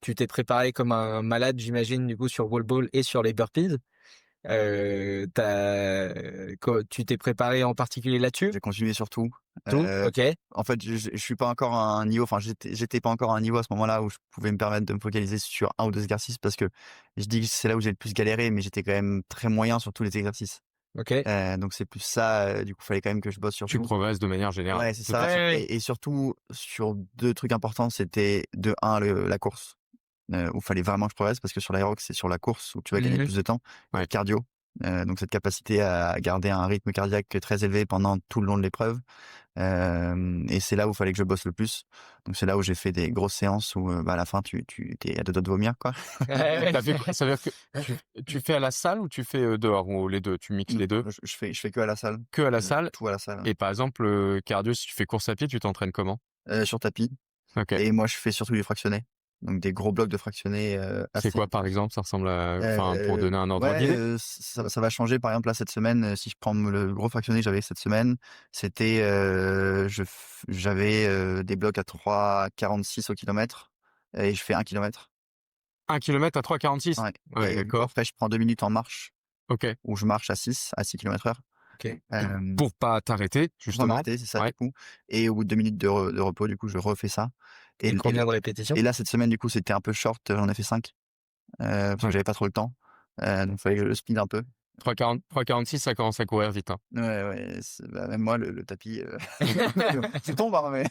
tu t'es préparé comme un malade, j'imagine, du coup sur wall ball et sur les burpees. Tu t'es préparé en particulier là-dessus? j'ai continué sur tout. Tout? OK. En fait, je suis pas encore à un niveau, enfin, j'étais pas encore à un niveau à ce moment-là où je pouvais me permettre de me focaliser sur un ou 2 exercices parce que je dis que c'est là où j'ai le plus galéré, mais j'étais quand même très moyen sur tous les exercices. OK. Donc c'est plus ça, du coup, fallait quand même que je bosse sur Tu tout. progresses de manière générale. Ouais, c'est Tout à ça. fait. Ouais, ouais, ouais. Et surtout sur 2 trucs importants, c'était de un la course, où fallait vraiment que je progresse parce que sur l'aérox, c'est sur la course où tu vas gagner le Mmh. plus de temps, et Ouais. le cardio. Donc cette capacité à garder un rythme cardiaque très élevé pendant tout le long de l'épreuve. Et c'est là où il fallait que je bosse le plus. Donc c'est là où j'ai fait des grosses séances où, bah, à la fin tu es à 2 doigts de vomir, quoi. Ouais, ouais. Tu fait quoi? Ça veut dire que tu fais à la salle ou tu fais, dehors ou les 2? Tu mixes les 2? Je fais que à la salle, Que à la salle? tout à la salle, Et par exemple, cardio, si tu fais course à pied, tu t'entraînes comment? sur tapis. OK. Et moi je fais surtout du fractionné. Donc des gros blocs de fractionné, C'est assez quoi, par exemple? Ça ressemble à enfin, pour donner un ordre ouais, d'idée? ça va changer. Par exemple, là, cette semaine, si je prends le gros fractionné que j'avais cette semaine, c'était, j'avais, des blocs à 3,46 au kilomètre et je fais 1 kilomètre. 1 kilomètre à 3,46? Ouais. Ouais, Et du coup, d'accord. après, je prends 2 minutes en marche OK. où je marche à 6 kilomètres/heure. OK. Pour pas t'arrêter, Pour pas justement? m'arrêter, c'est ça, Ouais. du coup. Et au bout de 2 minutes de repos, du coup, je refais ça. Et Et l combien de répétitions? et là, cette semaine, du coup, c'était un peu short, j'en ai fait 5, parce que Ouais. j'avais pas trop le temps. Donc fallait que je speed un peu. 3,46, ça commence à courir vite, hein. Ouais, ouais, bah, même moi, le tapis, je tombe, hein, mais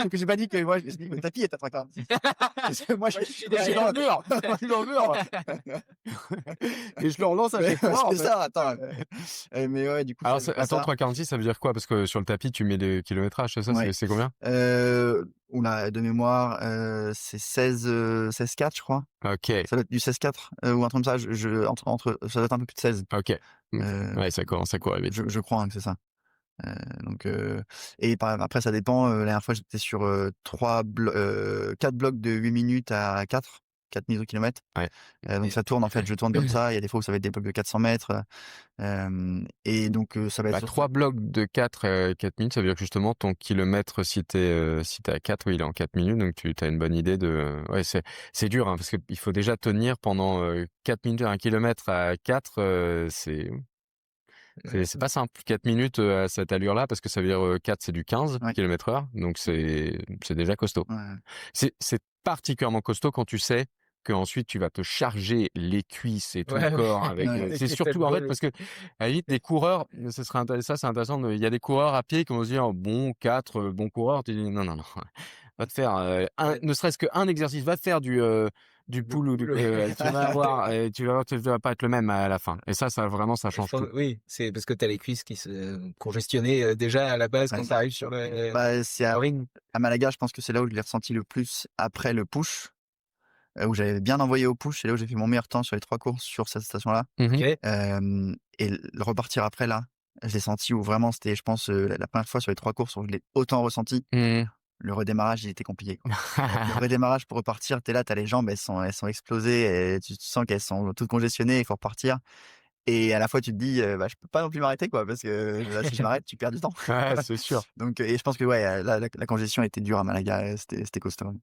donc j'ai pas dit que moi, je dis: «Le tapis est à 3,46». Parce que moi, je suis dans le mur! je suis dans le mur. Et je le relance à Ouais, chaque fois, en c'est fait. ça, attends, mais ouais, du coup, Alors, c'est pas attends, ça. 3,46, ça veut dire quoi? Parce que sur le tapis, tu mets le kilométrage, c'est ça? Ouais. C'est combien? Ouh là, de mémoire, c'est 16,4, je crois. OK, Ça doit être du 16,4, ou un truc comme ça. Entre ça doit être un peu plus de 16. OK. Mmh. Heu, Ouais, ça commence à courir vite. je crois, hein, que c'est ça. Donc et après ça dépend, la dernière fois j'étais sur, 4 blocs de 8 minutes à 4 minutes au kilomètre. Ouais. Donc ça tourne, en fait, je tourne comme ça. Il y a des fois où ça va être des blocs de 400 mètres, et donc ça va être Bah, sur 3 blocs de 4 minutes, ça veut dire que justement ton kilomètre, si t'es à 4, oui, il est en 4 minutes, donc tu as une bonne idée de ouais, c'est dur, hein, parce qu'il faut déjà tenir pendant, 4 minutes, 1 kilomètre à 4, c'est pas simple. 4 minutes, à cette allure-là, parce que ça veut dire, 4, c'est du 15 ouais, kilomètres/heure, donc c'est déjà costaud. ouais, C'est particulièrement costaud quand tu sais qu'ensuite tu vas te charger les cuisses et tout le Ouais, corps avec, ouais. c'est surtout en fait parce que à la limite des coureurs, ce serait ça c'est intéressant il y a des coureurs à pied qui vont se dire: «Bon 4, bons coureurs». Tu dis: «Non, non, non, va te faire, ne serait-ce qu'un exercice, va te faire du Le pull ou du boulot. tu vas voir, tu vas pas être le même à la fin et ça vraiment ça Je change pense tout». oui, c'est parce que tu as les cuisses qui se congestionnaient, déjà à la base Ouais, quand tu arrives sur le bah, c'est ring. à Malaga, je pense que c'est là où je l'ai ressenti le plus après le push, où j'avais bien envoyé au push. C'est là où j'ai fait mon meilleur temps sur les 3 courses sur cette station-là. Mmh. OK. Et le repartir après là, je l'ai senti où vraiment c'était, je pense, la première fois sur les 3 courses où je l'ai autant ressenti. Mmh. Le redémarrage, il était compliqué, quoi. Le redémarrage pour repartir, tu es là, tu as les jambes, elles sont explosées et tu sens qu'elles sont toutes congestionnées, il faut repartir. Et à la fois, tu te dis, bah, je peux pas non plus m'arrêter, quoi, parce que là, si je m'arrête, tu perds du temps. Ouais, c'est sûr. Donc et je pense que ouais, la congestion était dure à Malaga, c'était costaud.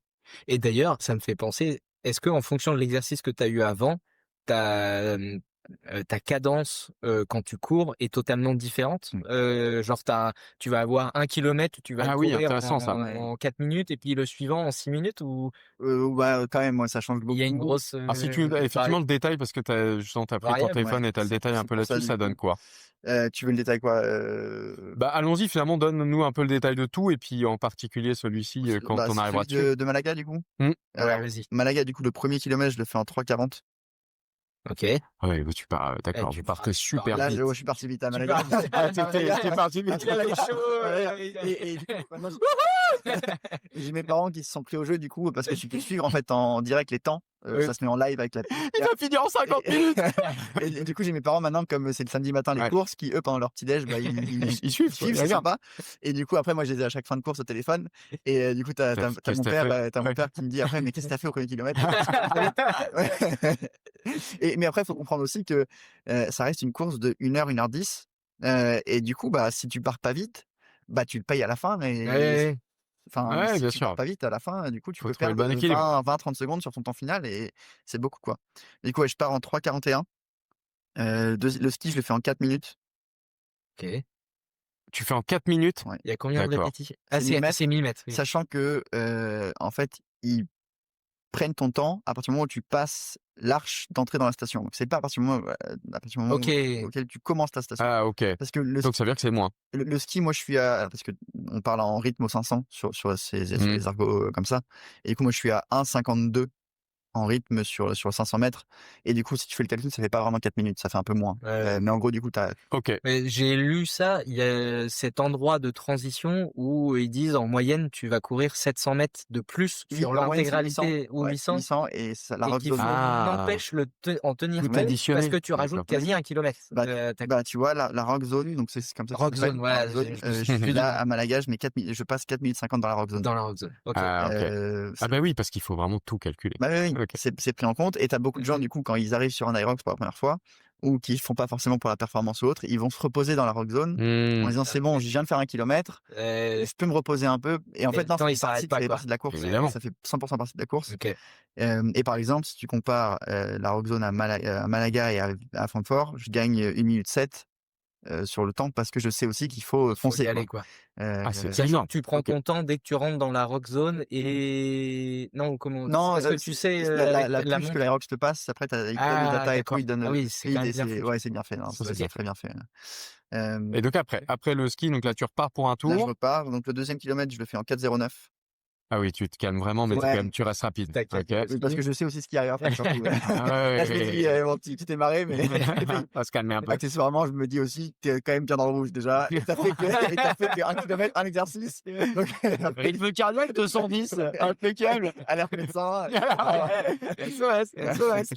Et d'ailleurs, ça me fait penser, est-ce qu'en fonction de l'exercice que tu as eu avant, tu as, ta cadence quand tu cours est totalement différente. Genre tu vas avoir 1 kilomètre, tu vas le Ah oui, courir intéressant ça. en 4 minutes et puis le suivant en 6 minutes ou Ouais, quand même, ouais, ça change il y a une beaucoup. grosse Alors si tu effectivement le détail parce que justement t'as pris ton variable? téléphone et t'as le C'est détail un peu pour ça, là-dessus, du ça donne coup. quoi? Tu veux le détail quoi? Bah, allons-y finalement, donne-nous un peu le détail de tout et puis en particulier celui-ci, quand on C'est arrivera celui dessus. de Malaga, du coup? Mmh. Ouais, Alors, vas-y. Malaga, du coup, le premier kilomètre, je le fais en 3:40. OK. Ouais, bah, tu pars, d'accord, tu vous partez pars super Là, vite. je suis parti vite à Tu Malaga. pars À T'es parti vite. il est chaud, Et du coup, maintenant, j'ai mes parents qui se sont pris au jeu, du coup, parce que tu peux suivre, en fait, en direct les temps. Ça se met en live avec la Il va finir en 50 minutes! et du coup, j'ai mes parents maintenant, comme c'est le samedi matin, les Ouais. courses, qui, eux, pendant leur petit-déj, bah, Ils suivent, c'est regarde. sympa. Et du coup, après, moi, je les ai à chaque fin de course au téléphone. Et du coup, t'as Qu'est-ce mon que t'as père, fait? t'as mon Ouais. père qui me dit après, mais qu'est-ce que t'as fait au premier kilomètre? Ouais. Mais après, il faut comprendre aussi que ça reste une course de 1 heure, 1h10. Et du coup, bah, si tu pars pas vite, bah, tu le payes à la fin. Ouais. Enfin, Ouais, si bien tu pars sûr. pas vite à la fin, du coup, tu Faut peux trouver le perdre bon équilibre. 20-30 secondes sur ton temps final et c'est beaucoup, quoi. Du coup, ouais, je pars en 3:41. Le ski, je le fais en 4 minutes. OK. Tu fais en 4 minutes? Ouais. Il y a combien de D'accord. répétitions? Ah, C'est 1000 mètres, c'est 1000 mètres, oui. sachant que, en fait, ils prennent ton temps à partir du moment où tu passes l'arche d'entrée dans la station. Donc c'est pas à partir du moment OK. auquel tu commences ta station. Ah OK. Parce que Donc ça veut dire que c'est moins. le ski, moi, je suis parce qu'on parle en rythme au 500 sur Mmh. les ergos, comme ça. Et du coup, moi, je suis à 1:52 en rythme sur 500 mètres. Et du coup, si tu fais le calcul, ça fait pas vraiment 4 minutes, ça fait un peu moins. Ouais. Mais en gros, du coup, OK. Mais j'ai lu ça, il y a cet endroit de transition où ils disent en moyenne tu vas courir 700 mètres de plus sur en moyenne, c'est 800. l'intégralité ou Ouais, 800 800 et la et rock qu'il faut zone. Ah. n'empêche en tenir Tout compte additionner. parce que tu rajoutes D'accord. quasi 1 kilomètre. Bah, Tu tu vois, la rock zone, donc c'est comme ça que ça Rock s'appelle, zone, la voilà, rock zone. je me suis Je suis plus là à Malaga, je passe 4 minutes 50 dans la rock zone. dans la rock zone. OK. Ah OK. Heu, Ah bah oui, parce qu'il faut vraiment tout calculer. Bah, oui, oui, OK. c'est pris en compte et tu as beaucoup de gens, du coup, quand ils arrivent sur un Aerox pour la première fois ou qui font pas forcément pour la performance ou autre, ils vont se reposer dans la rock zone en Mmh. disant: «C'est bon, je viens de faire 1 kilomètre, je peux me reposer un peu» et en Et fait, le non, temps, il ça s'arrête pas, fait quoi. partie de la course. Évidemment. Ça fait 100% partie de la course. OK. Et par exemple, si tu compares, la rock zone à Malaga et à Francfort, je gagne 1 minute 7, sur le temps parce que je sais aussi qu'il faut Il faut foncer, y quoi. aller, quoi. Ah c'est Sachant énorme. que tu prends OK. ton temps dès que tu rentres dans la rock zone et non, comment Non, est-ce que tu sais, la la puce que montre? l'Aerox te passe, après ils te donnent les Ah datas et tout, d'accord. ils donnent Ah le oui, c'est speed quand même et bien foutu. ouais, c'est bien fait, non, Ça, c'est c'est bien très bien fait. Hem, Et donc après le ski, donc là tu repars pour un Là, je tour? repars, donc le 2e kilomètre, je le fais en 4:09. Ah oui, tu te calmes vraiment, mais Ouais. tu restes rapide. T'inquiète. OK. Oui, parce que je sais aussi ce qui arrive après, surtout. Ah Là, je me dis: ouais. «Bon, tu t'es marré», mais On va se calmer un peu. accessoirement, je me dis aussi: «Tu es quand même bien dans le rouge déjà et tu as fait que 1 kilomètre, un exercice». Donc Rythme cardiaque 210, impeccable. alerte médecin. SOS, SOS.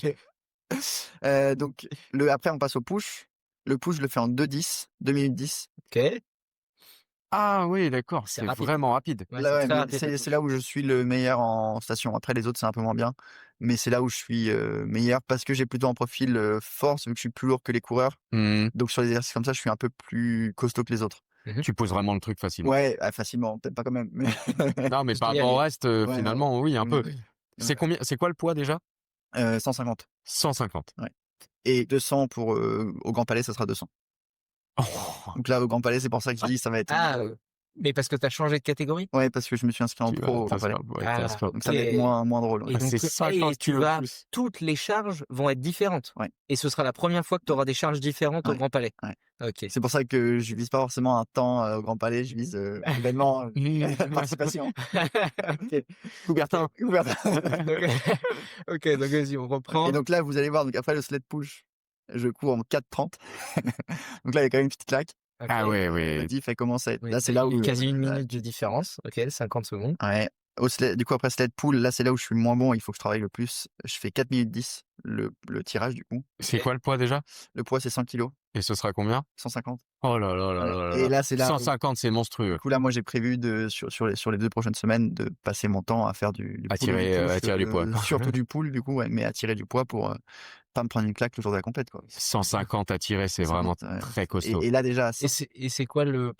Donc après on passe au push. Le push, je le fais en 2:10, 2 minutes 10. OK. Ah oui, d'accord, C'est c'est rapide. vraiment rapide. Ouais, Là, c'est ouais, très mais rapide. c'est là où je suis le meilleur en station. Après les autres, c'est un peu moins bien, mais c'est là où je suis, meilleur parce que j'ai plutôt un profil, force vu que je suis plus lourd que les coureurs. Mmh. Donc sur les exercices comme ça, je suis un peu plus costaud que les autres. Tu poses vraiment le truc facilement. Ouais, facilement, peut-être pas quand même, mais Non, mais Juste par y rapport au aller. reste, ouais, finalement, oui, un peu. oui. C'est combien? C'est quoi le poids déjà? 150, 150. ouais, et 200 pour, au Grand Palais, ça sera 200. Oh, Donc là, au Grand Palais, c'est pour ça que je dis ça va être Ah, mais parce que tu as changé de catégorie? ouais, parce que je me suis inscrit en tu vas pro au Grand t'inscrire, Palais. ouais, Ah, t'inscrire. Donc ça va être moins drôle, ouais. Et Ah, donc, c'est 50 tu kilos de vas plus. toutes les charges vont être différentes. Ouais. Et ce sera la première fois que tu auras des charges différentes au Ouais. Grand Palais. Ouais. OK. C'est pour ça que je vise pas forcément un temps, au Grand Palais, je vise, événement, participation. OK. Coubertin. Coubertin. OK, donc vas-y, on reprend. Et donc là, vous allez voir, donc après le sled push, je cours en 4:30. Donc là, il y a quand même une petite claque. OK. Ah ouais, La ouais. diff, elle commence à être Oui, là, c'est là il y où, a quasi 1 là minute de différence. OK, 50 secondes. ouais. Du coup, après sled pull, là, c'est là où je suis le moins bon, il faut que je travaille le plus. Je fais 4 minutes 10, le tirage, du coup. C'est quoi le poids déjà? Le poids, c'est 100 kilos, Et ce sera combien? 150. Oh là là là Voilà. là là Et là. là, c'est là où 150, c'est monstrueux. du coup, là, moi, j'ai prévu sur les 2 prochaines semaines de passer mon temps à faire du À pull ou du tirer, push, à tirer du poids. surtout du pull, du coup, ouais, mais à tirer du poids pour, pas me prendre une claque le jour de la compète, quoi. 150 à tirer, c'est vraiment 150, ouais. très costaud. Et là, déjà, à 100 Et c'est quoi le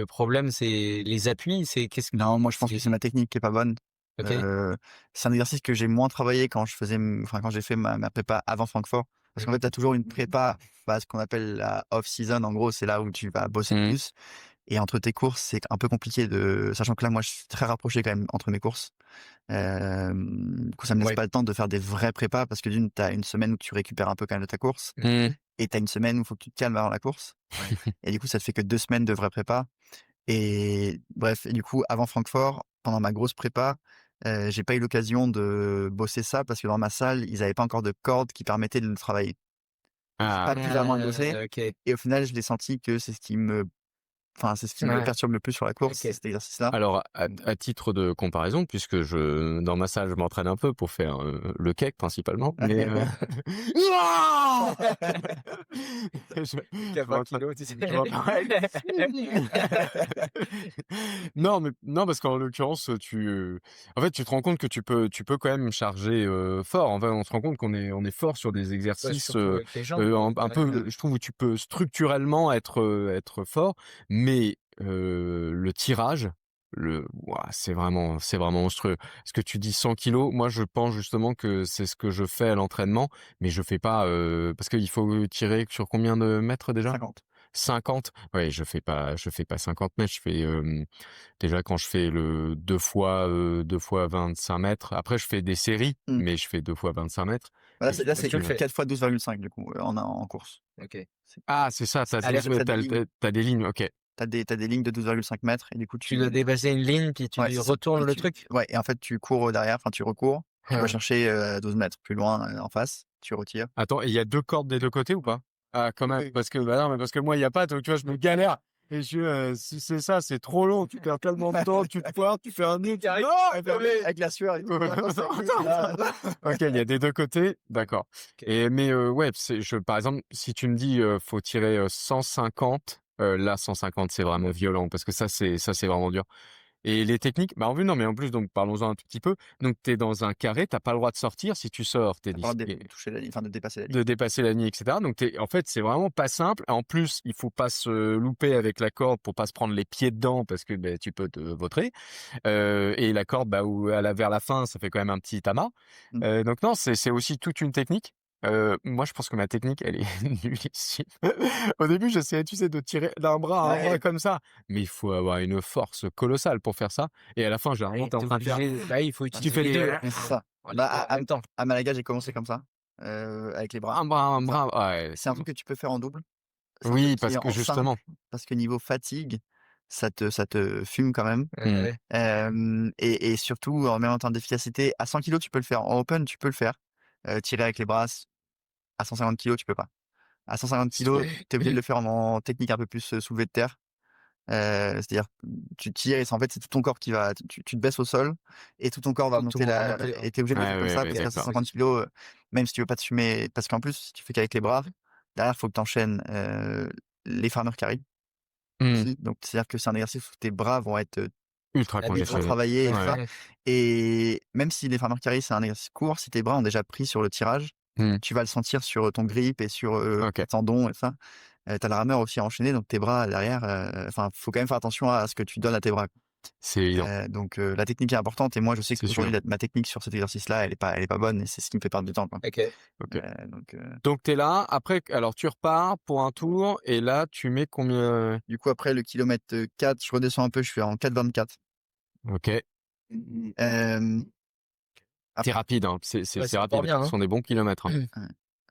problème? C'est les appuis? C'est qu'est-ce que non, moi, je pense que c'est ma technique qui est pas bonne. OK. C'est un exercice que j'ai moins travaillé quand j'ai fait ma prépa avant Francfort. Parce qu'en fait, tu as toujours une prépa, ce qu'on appelle la off-season. En gros, c'est là où tu vas bosser Mmh. plus. Et entre tes courses, c'est un peu compliqué sachant que là, moi, je suis très rapproché quand même entre mes courses. Du coup, ça me laisse Ouais. pas le temps de faire des vrais prépas parce que d'une, tu as une semaine où tu récupères un peu quand même de ta course. Mmh. Et tu as une semaine où il faut que tu te calmes avant la course. Ouais. Et du coup, ça te fait que 2 semaines de vraie prépa. Et bref, et du coup, avant Francfort, pendant ma grosse prépa, j'ai pas eu l'occasion de bosser ça parce que dans ma salle, ils avaient pas encore de cordes qui permettaient de le travailler. J'ai Ah, pas pu vraiment le bosser OK. et au final, je l'ai senti que c'est ce qui me Ouais. perturbe le plus sur la course, OK. cet exercice-là. alors à titre de comparaison, puisque dans ma salle, je m'entraîne un peu pour faire, le cake principalement, mais Ouah je 20 m'entraîne kilos, tu sais. je m'entraîne non, parce qu'en l'occurrence, en fait, tu te rends compte que tu peux quand même charger, fort. En fait, on se rend compte on est fort sur des Ouais, exercices, surtout avec les jambes. un peu, Ouais. je trouve, où tu peux structurellement être fort, mais le tirage, ouah, c'est vraiment monstrueux. Ce que tu dis 100 kilos, moi, je pense justement que c'est ce que je fais à l'entraînement, mais je fais pas, parce qu'il faut tirer sur combien de mètres déjà? 50. 50? Ouais, je fais pas 50 mètres, je fais, déjà quand je fais le 2 fois 25 mètres, après je fais des séries, Mmh. mais je fais 2 fois 25 mètres. Là, Et c'est là, Donc c'est tu le fais. 4 fois 12,5 du coup, en course. OK. C'est Ah, c'est ça, c'est aller ouais, t'as des lignes. tu des lignes, OK. T'as des lignes de 12,5 mètres et du coup, Tu dois dépasser une ligne, puis ouais, tu c'est ça. retournes Et le truc? et en fait, tu cours, derrière, enfin, tu recours, tu vas Ouais. chercher, 12 mètres plus loin, en face, tu retires. Attends, et il y a 2 cordes des 2 côtés ou pas? Ah, quand même, Oui. parce que bah, non, mais parce que moi, il y a pas, donc tu vois, je me galère et si c'est ça, c'est trop long, tu perds tellement de temps, tu te foires, tu fais un nœud, tu dis: «Non, Avec la sueur et tout. OK, il y a des 2 côtés, d'accord. OK. Mais ouais, par exemple, si tu me dis, faut tirer, 150, là 150, c'est vraiment violent parce que ça c'est vraiment dur. Et les techniques, bah, en vue, non, mais en plus, donc parlons-en un tout petit peu. Donc tu es dans un carré, tu pas le droit de sortir. Si tu sors, tu es Tu pas le droit de toucher la ligne, enfin de dépasser la ligne. de dépasser la ligne, et cetera. Donc en fait, c'est vraiment pas simple. En plus, il faut pas se louper avec la corde pour pas se prendre les pieds dedans parce que, beh, tu peux te vautrer. Et la corde, bah, vers la fin, ça fait quand même un petit amas. Mmh. Donc non, c'est aussi toute une technique. Moi, je pense que ma technique, elle est nullissime. Au début, j'essayais, tu sais, de tirer d'un bras à un bras comme ça, mais il faut avoir une force colossale pour faire ça. Et à la fin, généralement, Ouais, tu es en tu train de faire obligé, bah, il faut tu fais utiliser les des 2. Mais c'est ça. Les 2 en même temps. À Malaga, j'ai commencé comme ça, avec les bras. un Ça, bras, ouais, c'est un truc que tu peux faire en double. C'est un truc oui, qui parce est que en simple, justement, parce que niveau fatigue, ça te fume quand même. Ouais, ouais. Et surtout, en même temps d'efficacité, à 100 kilos, tu peux le faire. En open, tu peux le faire. Tirer avec les bras, à 150 kilos, tu peux pas. À 150 kilos, tu es obligé de le faire en technique un peu plus, soulevé de terre. C'est-à-dire, tu tires et en fait, c'est tout ton corps qui va tu te baisses au sol et tout ton corps va Tout monter va la monter, et tu es obligé de le faire ouais, comme ouais, ça, ouais, puis à d'accord. 150 kilos, même si tu veux pas te fumer parce qu'en plus, si tu fais qu'avec les bras, derrière, il faut que tu enchaînes, les farmers carry Mmh. aussi. Donc c'est-à-dire que c'est un exercice où tes bras vont être, Ultra la détente. congestionné. travaillés et tout Ouais. ça. Ouais. Et même si les farmer carry, c'est un exercice court, si tes bras ont déjà pris sur le tirage, Mmh. tu vas le sentir sur, ton grip et sur, OK. tes tendons et ça. Tu as le rameur aussi à enchaîner, donc tes bras derrière, enfin, faut quand même faire attention à ce que tu donnes à tes bras. C'est évident, La technique est importante et moi, je sais c'est sûr. qu'aujourd'hui, ma technique sur cet exercice-là, elle est pas bonne et c'est ce qui me fait perdre du temps, quoi. OK. OK. Donc, Donc tu es là, après alors tu repars pour un tour et là tu mets combien? du coup, après le kilomètre, 4, je redescends un peu, je suis en 4,24. OK. Hem, Tu ap rapide, hein, Ouais, c'est c'est encore rapide. bien, Ce hein. sont des bons kilomètres, hein. ouais,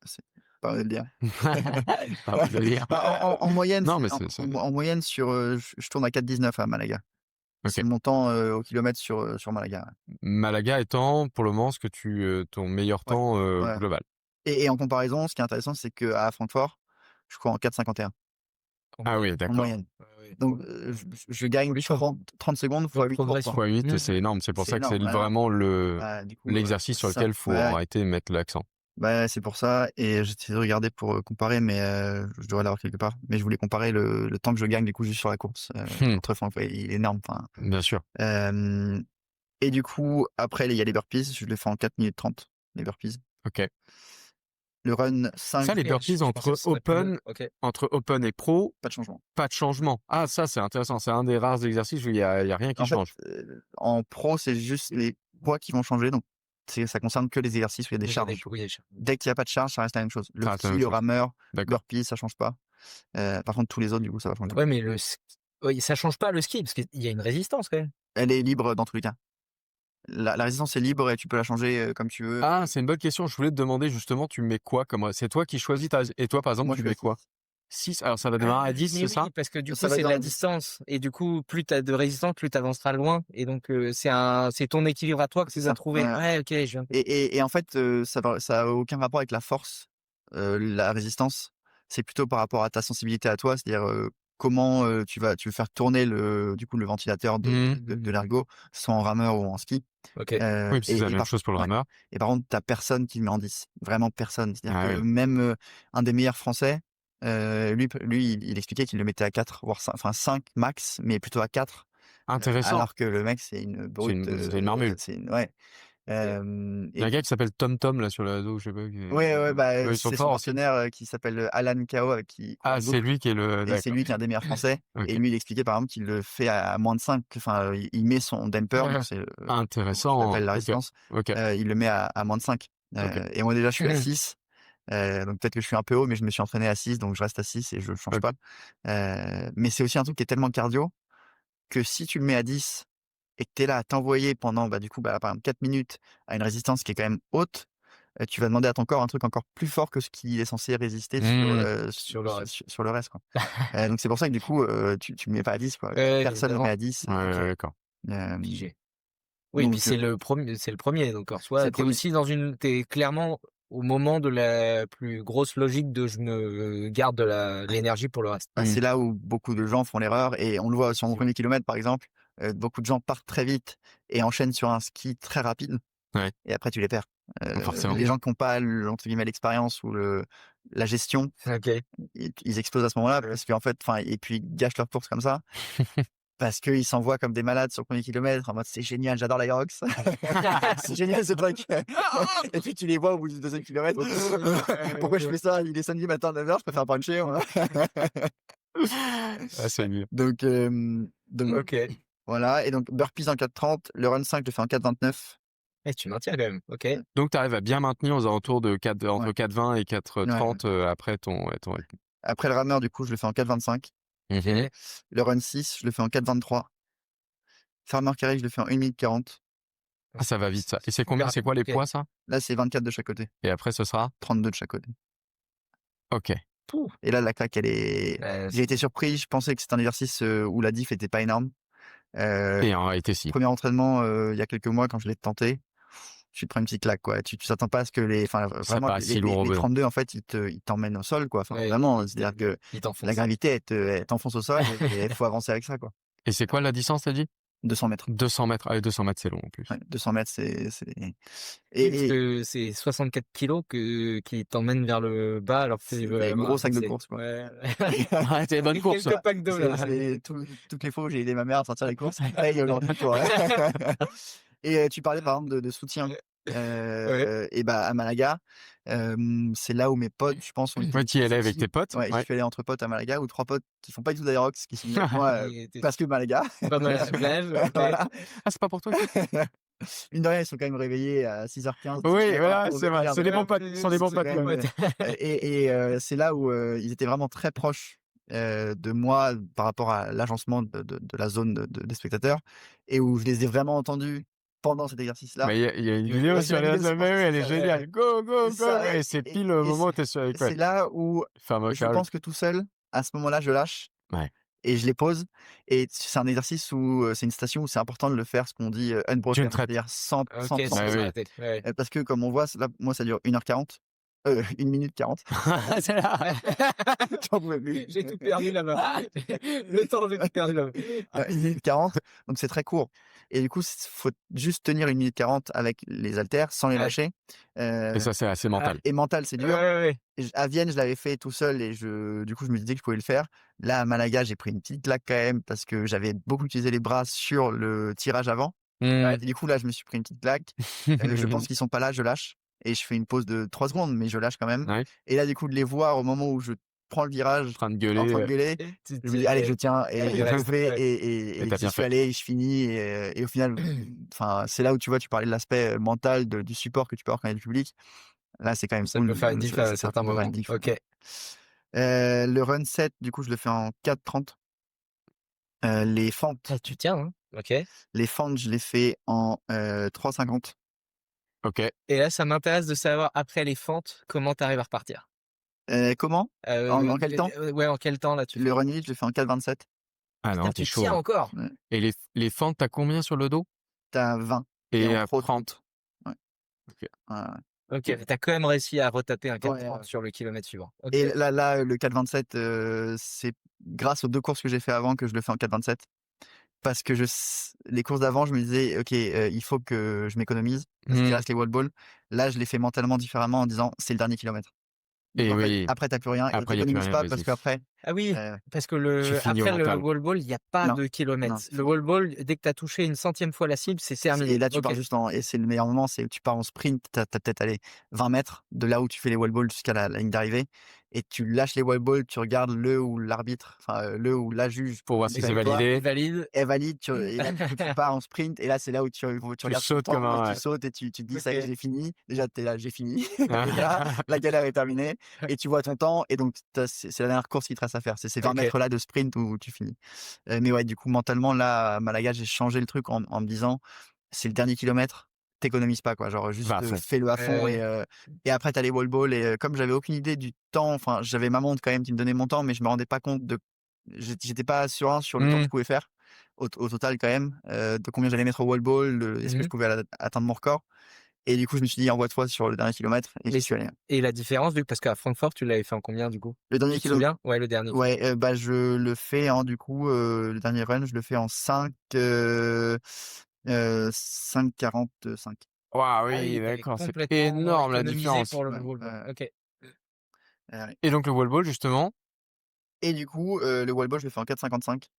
c'est pas mal de le dire. Pas mal de le dire. En moyenne, Non, c'est mais c'est en moyenne sur, je tourne à 4,19 à Malaga. C'est OK. mon temps, au kilomètre sur Malaga, Malaga étant pour le moment ton meilleur ouais. temps, Ouais, ouais. global. Et en comparaison, ce qui est intéressant, c'est qu'à Francfort, je cours en 4,51 En Ah oui, moyenne. en d'accord. moyenne. Ouais, ouais. Donc, je gagne Oui, ça. 30 secondes fois 8 tours, Progression. quoi. Fois 8, Mmh. c'est énorme. C'est pour C'est ça que c'est énorme, ouais. vraiment Du coup, l'exercice sur c'est ça. lequel faut Ouais, ouais. arrêter de mettre l'accent. Bah, c'est pour ça et j'essaie de regarder pour, comparer mais, je devrais l'avoir quelque part. Mais je voulais comparer le temps que je gagne, du coup, juste sur la course, Mmh, entre Francfort, il est énorme, enfin, bien sûr. hem et du coup, après, il y a les burpees, je les fais en 4 minutes 30, les burpees. OK. Le run 5, Ça, les OK, burpees je pensais que ce serait plus long. OK. entre open et pro, pas de changement. pas de changement. Ah ça, c'est intéressant. C'est un des rares exercices où il y a rien qui En fait, change. en pro, c'est juste les poids qui vont changer, donc ça concerne que les exercices où il y a des charges. Oui, Dès qu'il y a pas de charge, ça reste la même chose. Le Ça reste la ski, même le chose. rameur, D'accord. burpee, ça change pas. Par contre, tous les autres, du coup, ça va changer. Ouais, mais oui, ça change pas le ski parce qu'il y a une résistance quand même. Elle est libre dans tous les cas. La résistance est libre et tu peux la changer comme tu veux. Ah, c'est une bonne question. Je voulais te demander justement, tu mets quoi comme c'est toi qui choisis et toi par exemple, Moi, tu je mets fais quoi? 6. Alors ça va démarrer à 10, Mais c'est oui, ça? parce que du Ça coup, va c'est de dans la la distance et du coup, plus tu as de résistance, plus tu avanceras loin et donc c'est ton équilibre à toi que tu C'est dois ça. trouver. Ouais. Ouais, OK, je viens de Et en fait, ça a aucun rapport avec la force, la résistance. C'est plutôt par rapport à ta sensibilité à toi, c'est-à-dire, comment, tu veux faire tourner le ventilateur Mmh. de l'ergot, soit en rameur ou en ski. OK. Oui, parce que c'est la même chose pour le Ouais. rameur. Et par contre, tu as personne qui le met en 10, vraiment personne. C'est-à-dire Ah que oui. même, un des meilleurs français, lui, il expliquait qu'il le mettait à 4 voire 5 max, mais plutôt à 4, Intéressant. alors que le mec, c'est une brute, C'est une marmule. c'est une ouais. Il y a un gars qui s'appelle TomTom là sur le réseau, je sais pas. Ouais, bah, Eux, ils sont c'est son forts aussi. partenaire, qui s'appelle, Alan Kao avec qui il Ah, le c'est boucle, lui qui est le. et c'est D'accord. lui qui est un des meilleurs français. Ok. Et lui, il expliquait par exemple qu'il le fait à moins de 5, enfin, il met son damper, donc c'est, ce qu'on Intéressant. appelle la Ok. résistance, Ok. il le met à moins de 5. Ok. Et moi déjà je suis à 6, donc peut-être que je suis un peu haut, mais je me suis entraîné à 6, donc je reste à 6 et je change Ok. pas. Mais c'est aussi un truc qui est tellement cardio que si tu le mets à 10 et que tu es là à t'envoyer pendant, du coup, par exemple 4 minutes à une résistance qui est quand même haute, tu vas demander à ton corps un truc encore plus fort que ce qui est censé résister Sur le reste. sur le reste, quoi. Donc c'est pour ça que du coup, tu le mets pas à 10, quoi. Ouais, Personne le évidemment. met à 10. Ouais, d'accord. Hem, Oui, et puis donc c'est le premier donc en c'est soi, le tu es 1er. aussi t'es clairement au moment de la plus grosse logique de je me garde de l'énergie pour le reste. C'est là où beaucoup de gens font l'erreur et on le voit sur mon premier kilomètre, par exemple, beaucoup de gens partent très vite et enchaînent sur un ski très rapide. Ouais. Et après tu les perds. Forcément. Les gens qui ont pas entre guillemets «l'expérience» ou la gestion, OK. ils explosent à ce moment-là parce qu'en fait, et puis ils gâchent leur course comme ça, parce qu'ils s'envoient comme des malades sur le premier kilomètre en mode: «C'est génial, j'adore l'Aerox. C'est génial ce truc». Et puis tu les vois au bout du 2e kilomètre: «Pourquoi je fais ça? Il est samedi matin à 9h, je préfère puncher, moi». Ah, c'est mieux. Donc OK. voilà. Et donc burpees en 4:30, le run 5 je le fais en 4:29. Tu maintiens quand même. OK. Donc tu arrives à bien maintenir aux alentours de entre 4,20 et 4,30 après ton rythme. Après le rameur, du coup, je le fais en 4:25. Mmh. Le run 6, je le fais en 4:23. Farmer carry, je le fais en 1 minute 40. Ah, ça va vite ça. Et c'est combien? C'est quoi les OK. poids ça? Là, c'est 24 de chaque côté, Et après ce sera? 32 de chaque côté. OK. Pouh. Et là, la claque, elle est j'ai été surpris, je pensais que c'était un exercice, où la diff était pas énorme. Et en réalité si. Premier entraînement, il y a quelques mois quand je l'ai tenté, tu te prends une petite claque, quoi. Tu t'attends pas à ce que vraiment paraît si lourd au les bedon. 32 en fait, ils t'emmènent au sol, quoi. Enfin, Ouais. vraiment, c'est-à-dire que Il t'enfonce. la gravité, elle t'enfonce au sol et il faut avancer avec ça, quoi. Et c'est quoi la distance, tu as dit? 200 mètres. 200 mètres. Ah oui, 200 mètres, c'est long en plus. Ouais, 200 mètres, c'est Oui, parce et que c'est 64 kilos qui t'emmènent vers le bas alors que c'est tu veux un avoir gros sac de c'est course, quoi. ouais. Ouais, c'est une bonne course. Quelques packs d'eau là. C'est toutes les fois où j'ai aidé ma mère à sortir les courses, pareil aujourd'hui, tu vois? Et tu parlais par exemple de soutien, Ouais. et à Malaga, c'est là où mes potes, je pense, ont été Ouais, tu y allais avec aussi. tes potes? Ouais, j'y Ouais. suis allé entre potes à Malaga, ou 3 potes qui font pas du tout d'Aerox, qui sont venus avec moi, Et tu parce que Malaga. pas mal de plage, OK. Voilà. Ah, c'est pas pour toi? Mine de rien, ils sont quand même réveillés à 6h15. Oui, du voilà, matin pour c'est vrai. venir C'est de- des bons potes. Ce sont des bons C'est potes. quand même, ouais. c'est là où, ils étaient vraiment très proches, de moi par rapport à l'agencement de la zone des spectateurs, et où je les ai vraiment entendus pendant cet exercice-là. Mais il y a une Ouais, vidéo ouais, sur c'est les la réseaux, vidéo, mais oui, elle est c'est ça, géniale. Go, go, C'est go! ça, Et c'est pile le moment où tu es sur avec c'est là où Farmer je carry. pense que tout seul, à ce moment-là, je lâche. Ouais. Et je les pose, et c'est un exercice où, c'est une station où c'est important de le faire, ce qu'on dit, Tu unbroken, ne traites. c'est-à-dire sans OK, sans sans Ouais, oui. s'arrêter. Ouais. parce que comme on voit, là, moi, ça dure 1h40, 1 minute 40. C'est là. J'en pouvais plus. J'ai tout perdu là-bas. Le temps, j'ai tout perdu là-bas. 1 minute 40, donc c'est très court. Et du coup, faut juste tenir 1 minute 40 avec les haltères, sans les Ouais. lâcher. Et ça, c'est assez mental. Et mental, c'est dur. Ouais. Et à Vienne, je l'avais fait tout seul, et du coup, je me disais que je pouvais le faire. Là, à Malaga, j'ai pris une petite claque quand même parce que j'avais beaucoup utilisé les bras sur le tirage avant. Mmh. Et du coup, là, je me suis pris une petite claque. Je pense qu'ils sont pas là, je lâche. Et je fais une pause de 3 secondes, mais je lâche quand même. Ouais. Et là, du coup, de les voir au moment où je prends le virage En train de en gueuler. train de gueuler. Je me dis allez je tiens et il je reste, fais ouais. et t'as j'y bien suis fait. allé, je finis et au final, enfin c'est là où tu vois, tu parlais de l'aspect mental du support que tu peux avoir quand il y a du public. Là c'est quand même Ça cool, peut faire une diff à ça certains peut faire une moments. diff. Ok. Le run set du coup je le fais en 4:30. Les fentes, Ah, tu tiens, hein. Ok. je les fais en 3:50. Ok. Et là, ça m'intéresse de savoir après les fentes comment t'arrives à repartir. Comment? En quel temps? Ouais, en quel temps là tu Le fais? run lift je le fais en 4:27. Ah non, Putain, t'es tu chaud, tiens hein. encore. Ouais. Et les fentes, t'as combien sur le dos? Tu as 20 et Et en pro 30. 30. Ouais. Ok. Ouais, ouais. Ok, mais t'as quand même réussi à retaper un 4:30 Ouais. sur le kilomètre suivant. Ok. Et là, le 4:27, c'est grâce aux 2 courses que j'ai fait avant que je le fais en 4:27. Parce que les courses d'avant, je me disais: «OK, il faut que je m'économise parce qu'il Mmh. reste les wall balls». Là, je l'ai fait mentalement différemment en disant: «C'est le dernier kilomètre». Donc Et en fait, oui, après, tu as plus rien et après il y a plus t'économises rien, pas parce vas-y. qu'après, Ah oui, heu, parce que Tu finis au après le mental. wall ball, il y a pas non, de kilomètres. non. Le wall ball, dès que tu as touché une centième fois la cible, c'est Et terminé. là, tu Ok. pars juste et c'est le meilleur moment, c'est tu pars en sprint, tu as peut-être, allez, 20 mètres de là où tu fais les wall balls jusqu'à la ligne d'arrivée et tu lâches les wall balls, tu regardes le ou l'arbitre, enfin, le ou la juge Pour voir si c'est devant toi, Il validé. valide. elle valide, et là, du coup, tu pars en sprint et là, c'est là où tu Tu regardes ton sautes comme temps et un tu ouais. sautes et tu te dis: «Ça y est, Ok. j'ai fini». Déjà, tu es là: «J'ai fini». Et là, la galère est terminée et tu vois ton temps et donc c'est la dernière course qu'il te reste à faire. C'est ces 20 Ok. mètres là de sprint où tu finis. Mais ouais, du coup, mentalement, là, à Malaga, j'ai changé le truc en me disant: «C'est le dernier kilomètre, tu pas, quoi». Genre Va juste, à fond. fais-le à fond et après tu as les wall balls et comme j'avais aucune idée du temps, enfin, j'avais ma montre quand même qui me donnait mon temps, mais je me rendais pas compte j'étais pas serein sur le temps que Mmh. je pouvais faire au total quand même, de combien j'allais mettre au wall ball, est-ce que je Mhm. pouvais atteindre mon record et du coup, je me suis dit: «Envoie-toi sur le dernier kilomètre» et j'y Mais suis allé. et la différence, parce qu'à Francfort, tu l'avais fait en combien du coup? Le dernier Tu te kilo souviens? Ouais, le dernier Ouais, bah, je le fais en du coup, le dernier run, je le fais en 5:45. Waouh, Ah oui, oui, tu avais d'accord, c'est complètement énorme la économisé différence. pour le Ouais, wall ball. OK. ouais. Et donc le wall ball justement, Et du coup, le wall ball, je le fais en 4:55.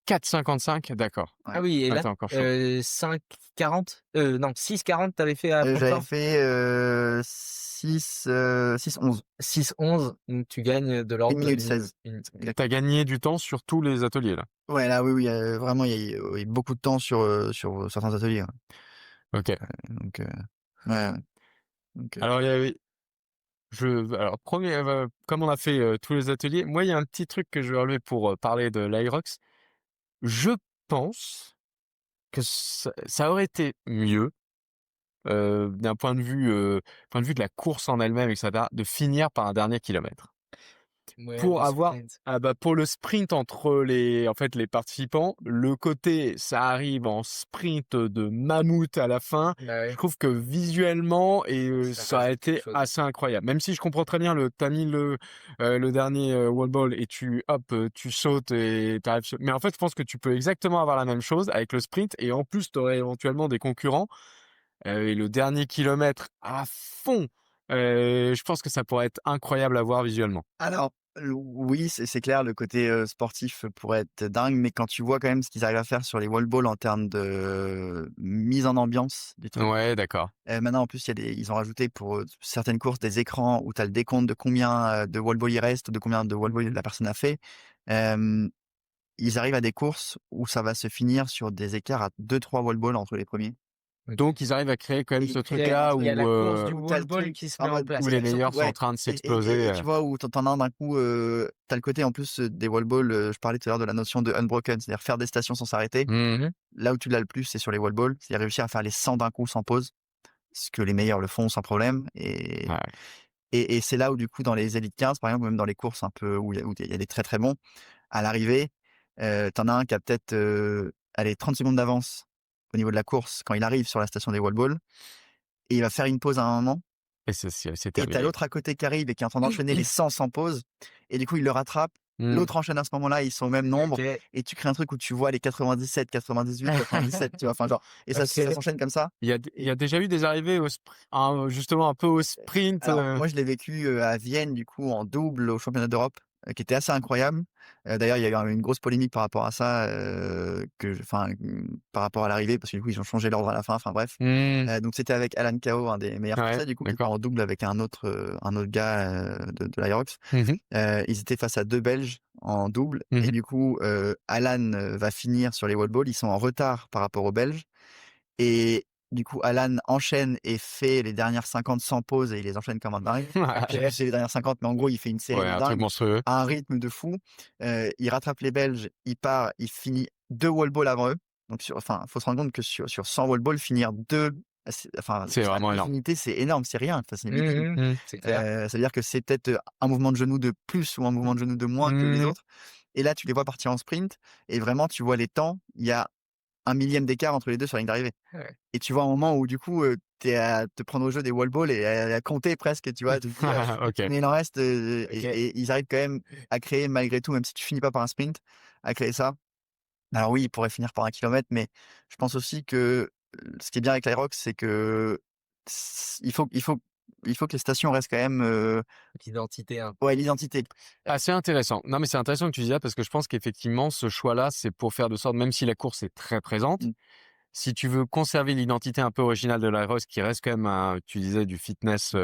4,55, d'accord. Ouais. Ah oui, et Ah, là, tu encore chaud. 5:40? Non, 6:40 tu avais fait à J'avais Francfort? fait, 6:11. 6:11, donc tu gagnes de 1 l'ordre de minute 1 16. minute. Tu as gagné du temps sur tous les ateliers là? Ouais, là, oui, oui, vraiment, il y a beaucoup de temps sur certains ateliers, ouais. OK. Donc ouais, ouais. Donc Alors il y avait alors 1er comme on a fait, tous les ateliers, moi il y a un petit truc que je veux relever pour, parler de l'Aerox. Je pense que ça aurait été mieux, d'un point de vue de la course en elle-même et cetera, de finir par un dernier kilomètre. Ouais, Pour le avoir sprint. pour le sprint entre les participants, le côté ça arrive en sprint de mammouth à la fin, Bah je ouais, trouve que visuellement ça ça a rajoute quelque été chose. assez incroyable. Même si je comprends très bien tu as mis le dernier, wall ball et tu sautes et tu arrives mais en fait, je pense que tu peux exactement avoir la même chose avec le sprint et en plus, tu aurais éventuellement des concurrents, et le dernier kilomètre à fond, je pense que ça pourrait être incroyable à voir visuellement. alors, oui, c'est clair, le côté, sportif pourrait être dingue, mais quand tu vois quand même ce qu'ils arrivent à faire sur les wall balls en termes de mise en ambiance du truc. Ouais, d'accord. Maintenant, en plus, ils ont rajouté pour, certaines courses des écrans où tu as le décompte de combien, de wall ball il reste, de combien de wall ball la personne a fait. Hem, Ils arrivent à des courses où ça va se finir sur des écarts à 2-3 wall balls entre les premiers. Donc ils arrivent à créer quand même ce Il y a truc-là il y a la course du Où tu as wall le ball truc qui se met en en mode où place. les surtout meilleurs sont en ouais train de s'exploser, tu vois où tu en as d'un coup, tu as le côté en plus, des wall balls, je parlais tout à l'heure de la notion de unbroken, c'est-à-dire faire des stations sans s'arrêter. Mmh. Là où tu l'as le plus, c'est sur les wall balls, c'est-à-dire réussir à faire les 100 d'un coup sans pause, ce que les meilleurs le font sans problème Ouais. et c'est là où du coup dans les élites 15 par exemple, même dans les courses un peu où il y a des très, très bons, à l'arrivée, tu en as un qui a peut-être, allez 30 secondes d'avance au niveau de la course quand il arrive sur la station des wall balls et il va faire une pause à un moment Et c'est et tu as terminé. l'autre à côté qui arrive et qui est en train d'enchaîner les 100 sans pause et du coup, il le rattrape. Mmh. L'autre enchaîne à ce moment-là, ils sont au même nombre OK. et tu crées un truc où tu vois les 97, 98, 97, tu vois? Enfin genre et ça OK. s'enchaîne comme ça Il y a et déjà eu des arrivées justement un peu au sprint, alors moi, je l'ai vécu, à Vienne du coup en double au championnat d'Europe, qui était assez incroyable. D'ailleurs, il y a eu une grosse polémique par rapport à ça, par rapport à l'arrivée, parce que du coup, ils ont changé l'ordre à la fin. Enfin bref. Mmh. Donc c'était avec Alan Kao, un des meilleurs Ouais, Français, du coup, qui était d'accord. en double avec un autre gars de l'Aerox. Mmh. Ils étaient face à deux Belges en double, et Mmh. du coup, Alan va finir sur les wall balls. Ils sont en retard par rapport aux Belges, et du coup, Alan enchaîne et fait les dernières 50 sans pause, et il les enchaîne comme un dingue. Je sais pas si c'est les dernières 50, mais en gros, il fait une série Ouais, de un truc dingue monstrueux. à un rythme de fou. Il rattrape les Belges, il part, il finit 2 wall balls avant eux. Donc faut se rendre compte que sur 100 wall balls, finir 2, C'est à vraiment énorme. l'infinité, c'est énorme, c'est rien, enfin, c'est minime. Mmh. C'est clair. Ça veut dire que c'est peut-être un mouvement de genou de plus ou un mouvement de genou de moins que les Mmh. autres. Et là, tu les vois partir en sprint, et vraiment, tu vois les temps, il y a un millième d'écart entre les deux sur la ligne d'arrivée. Ouais. Et tu vois un moment où du coup, tu es à te prendre au jeu des wall balls et à compter presque, tu vois? De te dire: OK. «Combien il en reste?» OK. et ils arrivent quand même à créer, malgré tout, même si tu finis pas par un sprint, à créer ça. Alors oui, ils pourraient finir par 1 kilomètre, mais je pense aussi que, ce qui est bien avec l'Aerox, c'est que il faut que les stations restent quand même, L'identité un peu. ouais, l'identité. Assez intéressant. Non, mais c'est intéressant que tu dis ça parce que je pense qu'effectivement, ce choix-là, c'est pour faire de sorte, même si la course est très présente, Mmh. si tu veux conserver l'identité un peu originale de l'Aerox, qui reste quand même tu disais du fitness,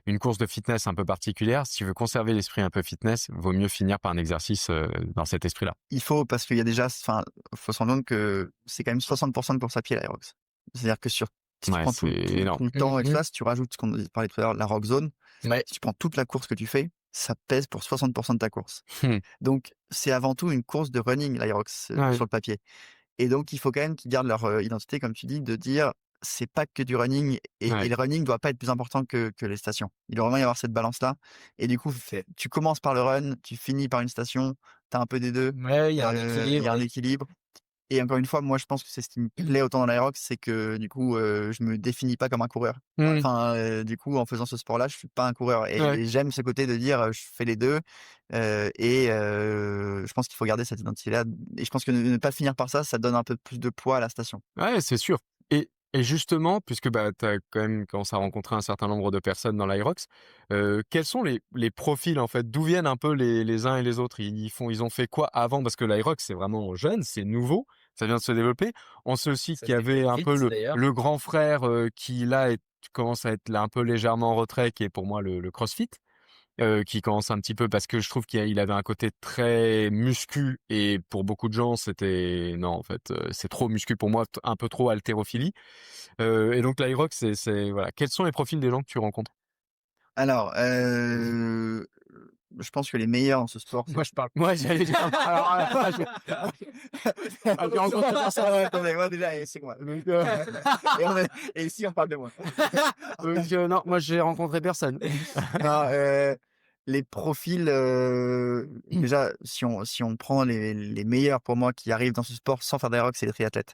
une course de fitness un peu particulière. Si tu veux conserver l'esprit un peu fitness, vaut mieux finir par un exercice, dans cet esprit-là. Il faut, parce qu'il y a déjà, enfin, faut se rendre compte que c'est quand même 60 de course à pied, l'Aerox. C'est-à-dire que si tu Ouais, prends c'est énorme. tout le temps et tout Mmh. ça, si tu rajoutes ce qu'on parlait tout à l'heure, la rock zone, Ouais. si tu prends toute la course que tu fais, ça pèse pour 60 de ta course. Mmh. Donc c'est avant tout une course de running, l'Aerox, Ouais, sur le papier. Et donc il faut quand même qu'ils gardent leur, identité, comme tu dis, de dire: «C'est pas que du running», et ouais. le running doit pas être plus important que les stations. Il doit vraiment y avoir cette balance-là, et du coup, Fait. tu commences par le run, tu finis par une station, tu as un peu des 2. Ouais, il y a un Il y équilibre, a un oui. équilibre, et encore une fois, moi, je pense que c'est ce qui me plaît autant dans l'Aerox, c'est que du coup, je me définis pas comme un coureur. Mmh. Enfin, du coup, en faisant ce sport-là, je suis pas un coureur, Ouais. et j'aime ce côté de dire, je fais les 2, je pense qu'il faut garder cette identité-là, et je pense que ne pas finir par ça, ça donne un peu plus de poids à la station. Ouais, c'est sûr. Et justement, puisque, bah, tu as quand même commencé à rencontrer un certain nombre de personnes dans l'Aerox, quels sont les profils, en fait? D'où viennent un peu les uns et les autres? Ils ont fait quoi avant? Parce que l'Aerox, c'est vraiment jeune, c'est nouveau, ça vient de se développer. On sait aussi Ça qu'il y se avait développe un peu vite d'ailleurs. le grand frère, qui là commence à être là un peu légèrement en retrait, qui est pour moi le CrossFit. Qui commence un petit peu parce que je trouve qu'il avait un côté très muscu et pour beaucoup de gens, c'était non, en fait, c'est trop muscu pour moi, un peu trop haltérophilie, et donc l'Aerox, c'est voilà. Quels sont les profils des gens que tu rencontres? Alors, je pense que les meilleurs dans ce sport, c'est Moi, je parle Ouais, j'allais dire alors là, j'ai rencontré personne. ouais, attendez, moi déjà, c'est moi. Donc, et ici, on parle de moi. Donc non, moi j'ai rencontré personne. Non, les profils, déjà, si on prend les meilleurs pour moi qui arrivent dans ce sport sans faire d'aérox, c'est les triathlètes.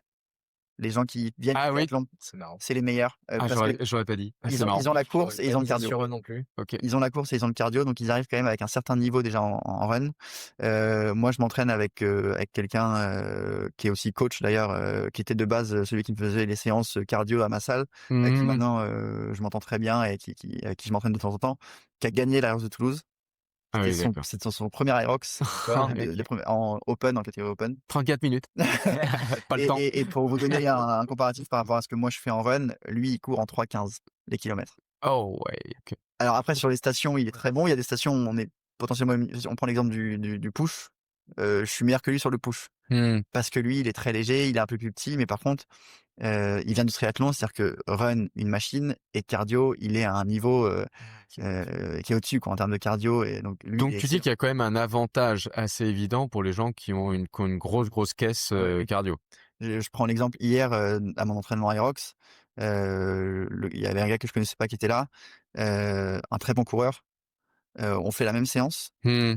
Les gens qui viennent du Ah oui? triathlon, c'est marrant. c'est les meilleurs, Ah parce que j'aurais pas dit. Ah c'est ils marrant. ont la J'aurais course et pas ils ont le misé cardio. sur eux non plus. OK. Ils ont la course et ils ont le cardio, donc ils arrivent quand même avec un certain niveau déjà en run. Moi, je m'entraîne avec quelqu'un, qui est aussi coach d'ailleurs, qui était de base, celui qui me faisait les séances cardio à ma salle, avec qui Mmh. maintenant, je m'entends très bien, et avec qui je m'entraîne de temps en temps, qui a gagné l'Aérox de Toulouse. Ah oui, d'accord. C'était son premier Aérox, D'accord, les OK. premiers en open, en catégorie open. 34 minutes. Pas le temps. Et pour vous donner un comparatif par rapport à ce que moi je fais en run, lui, il court en 3:15 les kilomètres. Oh ouais, OK. Alors après, sur les stations, il est très bon. Il y a des stations où on est potentiellement, on prend l'exemple du push, je suis meilleur que lui sur le push. Mmh. Parce que lui, il est très léger, il est un peu plus petit, mais par contre, il vient du triathlon, c'est-à-dire que run, une machine, et cardio, il est à un niveau, qui est au-dessus, quoi, en termes de cardio, et donc lui, il Donc est tu dis excellent. qu'il y a quand même un avantage assez évident pour les gens qui ont une grosse caisse, Ouais, oui. cardio? Je prends l'exemple hier, à mon entraînement Aerox, il y avait un gars que je connaissais pas qui était là, un très bon coureur. On fait la même séance, Mmh.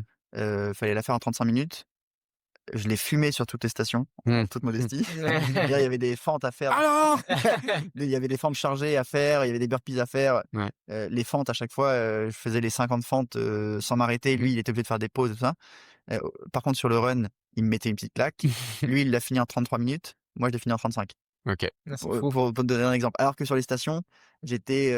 fallait la faire en 35 minutes. Je l'ai fumé sur toutes les stations, en Mmh. toute modestie. Dire, il y avait des fentes à faire, Alors? il y avait des fentes chargées à faire, il y avait des burpees à faire. Ouais. Les fentes, à chaque fois, je faisais les 50 fentes, sans m'arrêter. Lui, il était obligé de faire des pauses et tout ça. Par contre, sur le run, il me mettait une petite claque. Lui, il l'a fini en 33 minutes. Moi, je l'ai fini en 35. OK. Ah, c'est Pour, fou. pour te donner un exemple. Alors que sur les stations, j'étais